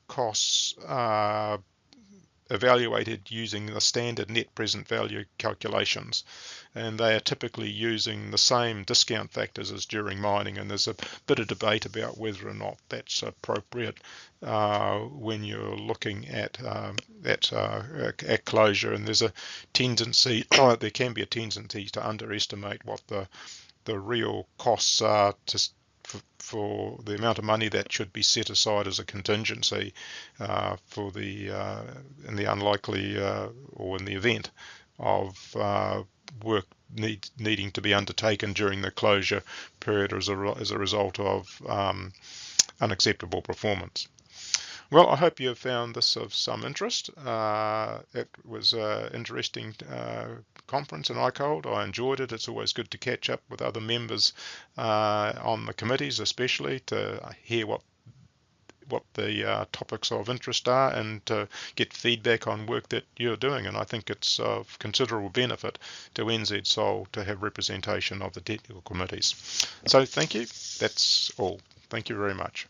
costs are evaluated using the standard net present value calculations, and they are typically using the same discount factors as during mining, and there's a bit of debate about whether or not that's appropriate when you're looking at closure, and there's a tendency there can be a tendency to underestimate what the real costs are for the amount of money that should be set aside as a contingency for in the unlikely or in the event of work needing to be undertaken during the closure period as a result of unacceptable performance. Well, I hope you have found this of some interest. It was an interesting conference in ICOLD. I enjoyed it. It's always good to catch up with other members on the committees, especially to hear what the topics of interest are and to get feedback on work that you're doing. And I think it's of considerable benefit to NZSOLD to have representation of the technical committees. So thank you. That's all. Thank you very much.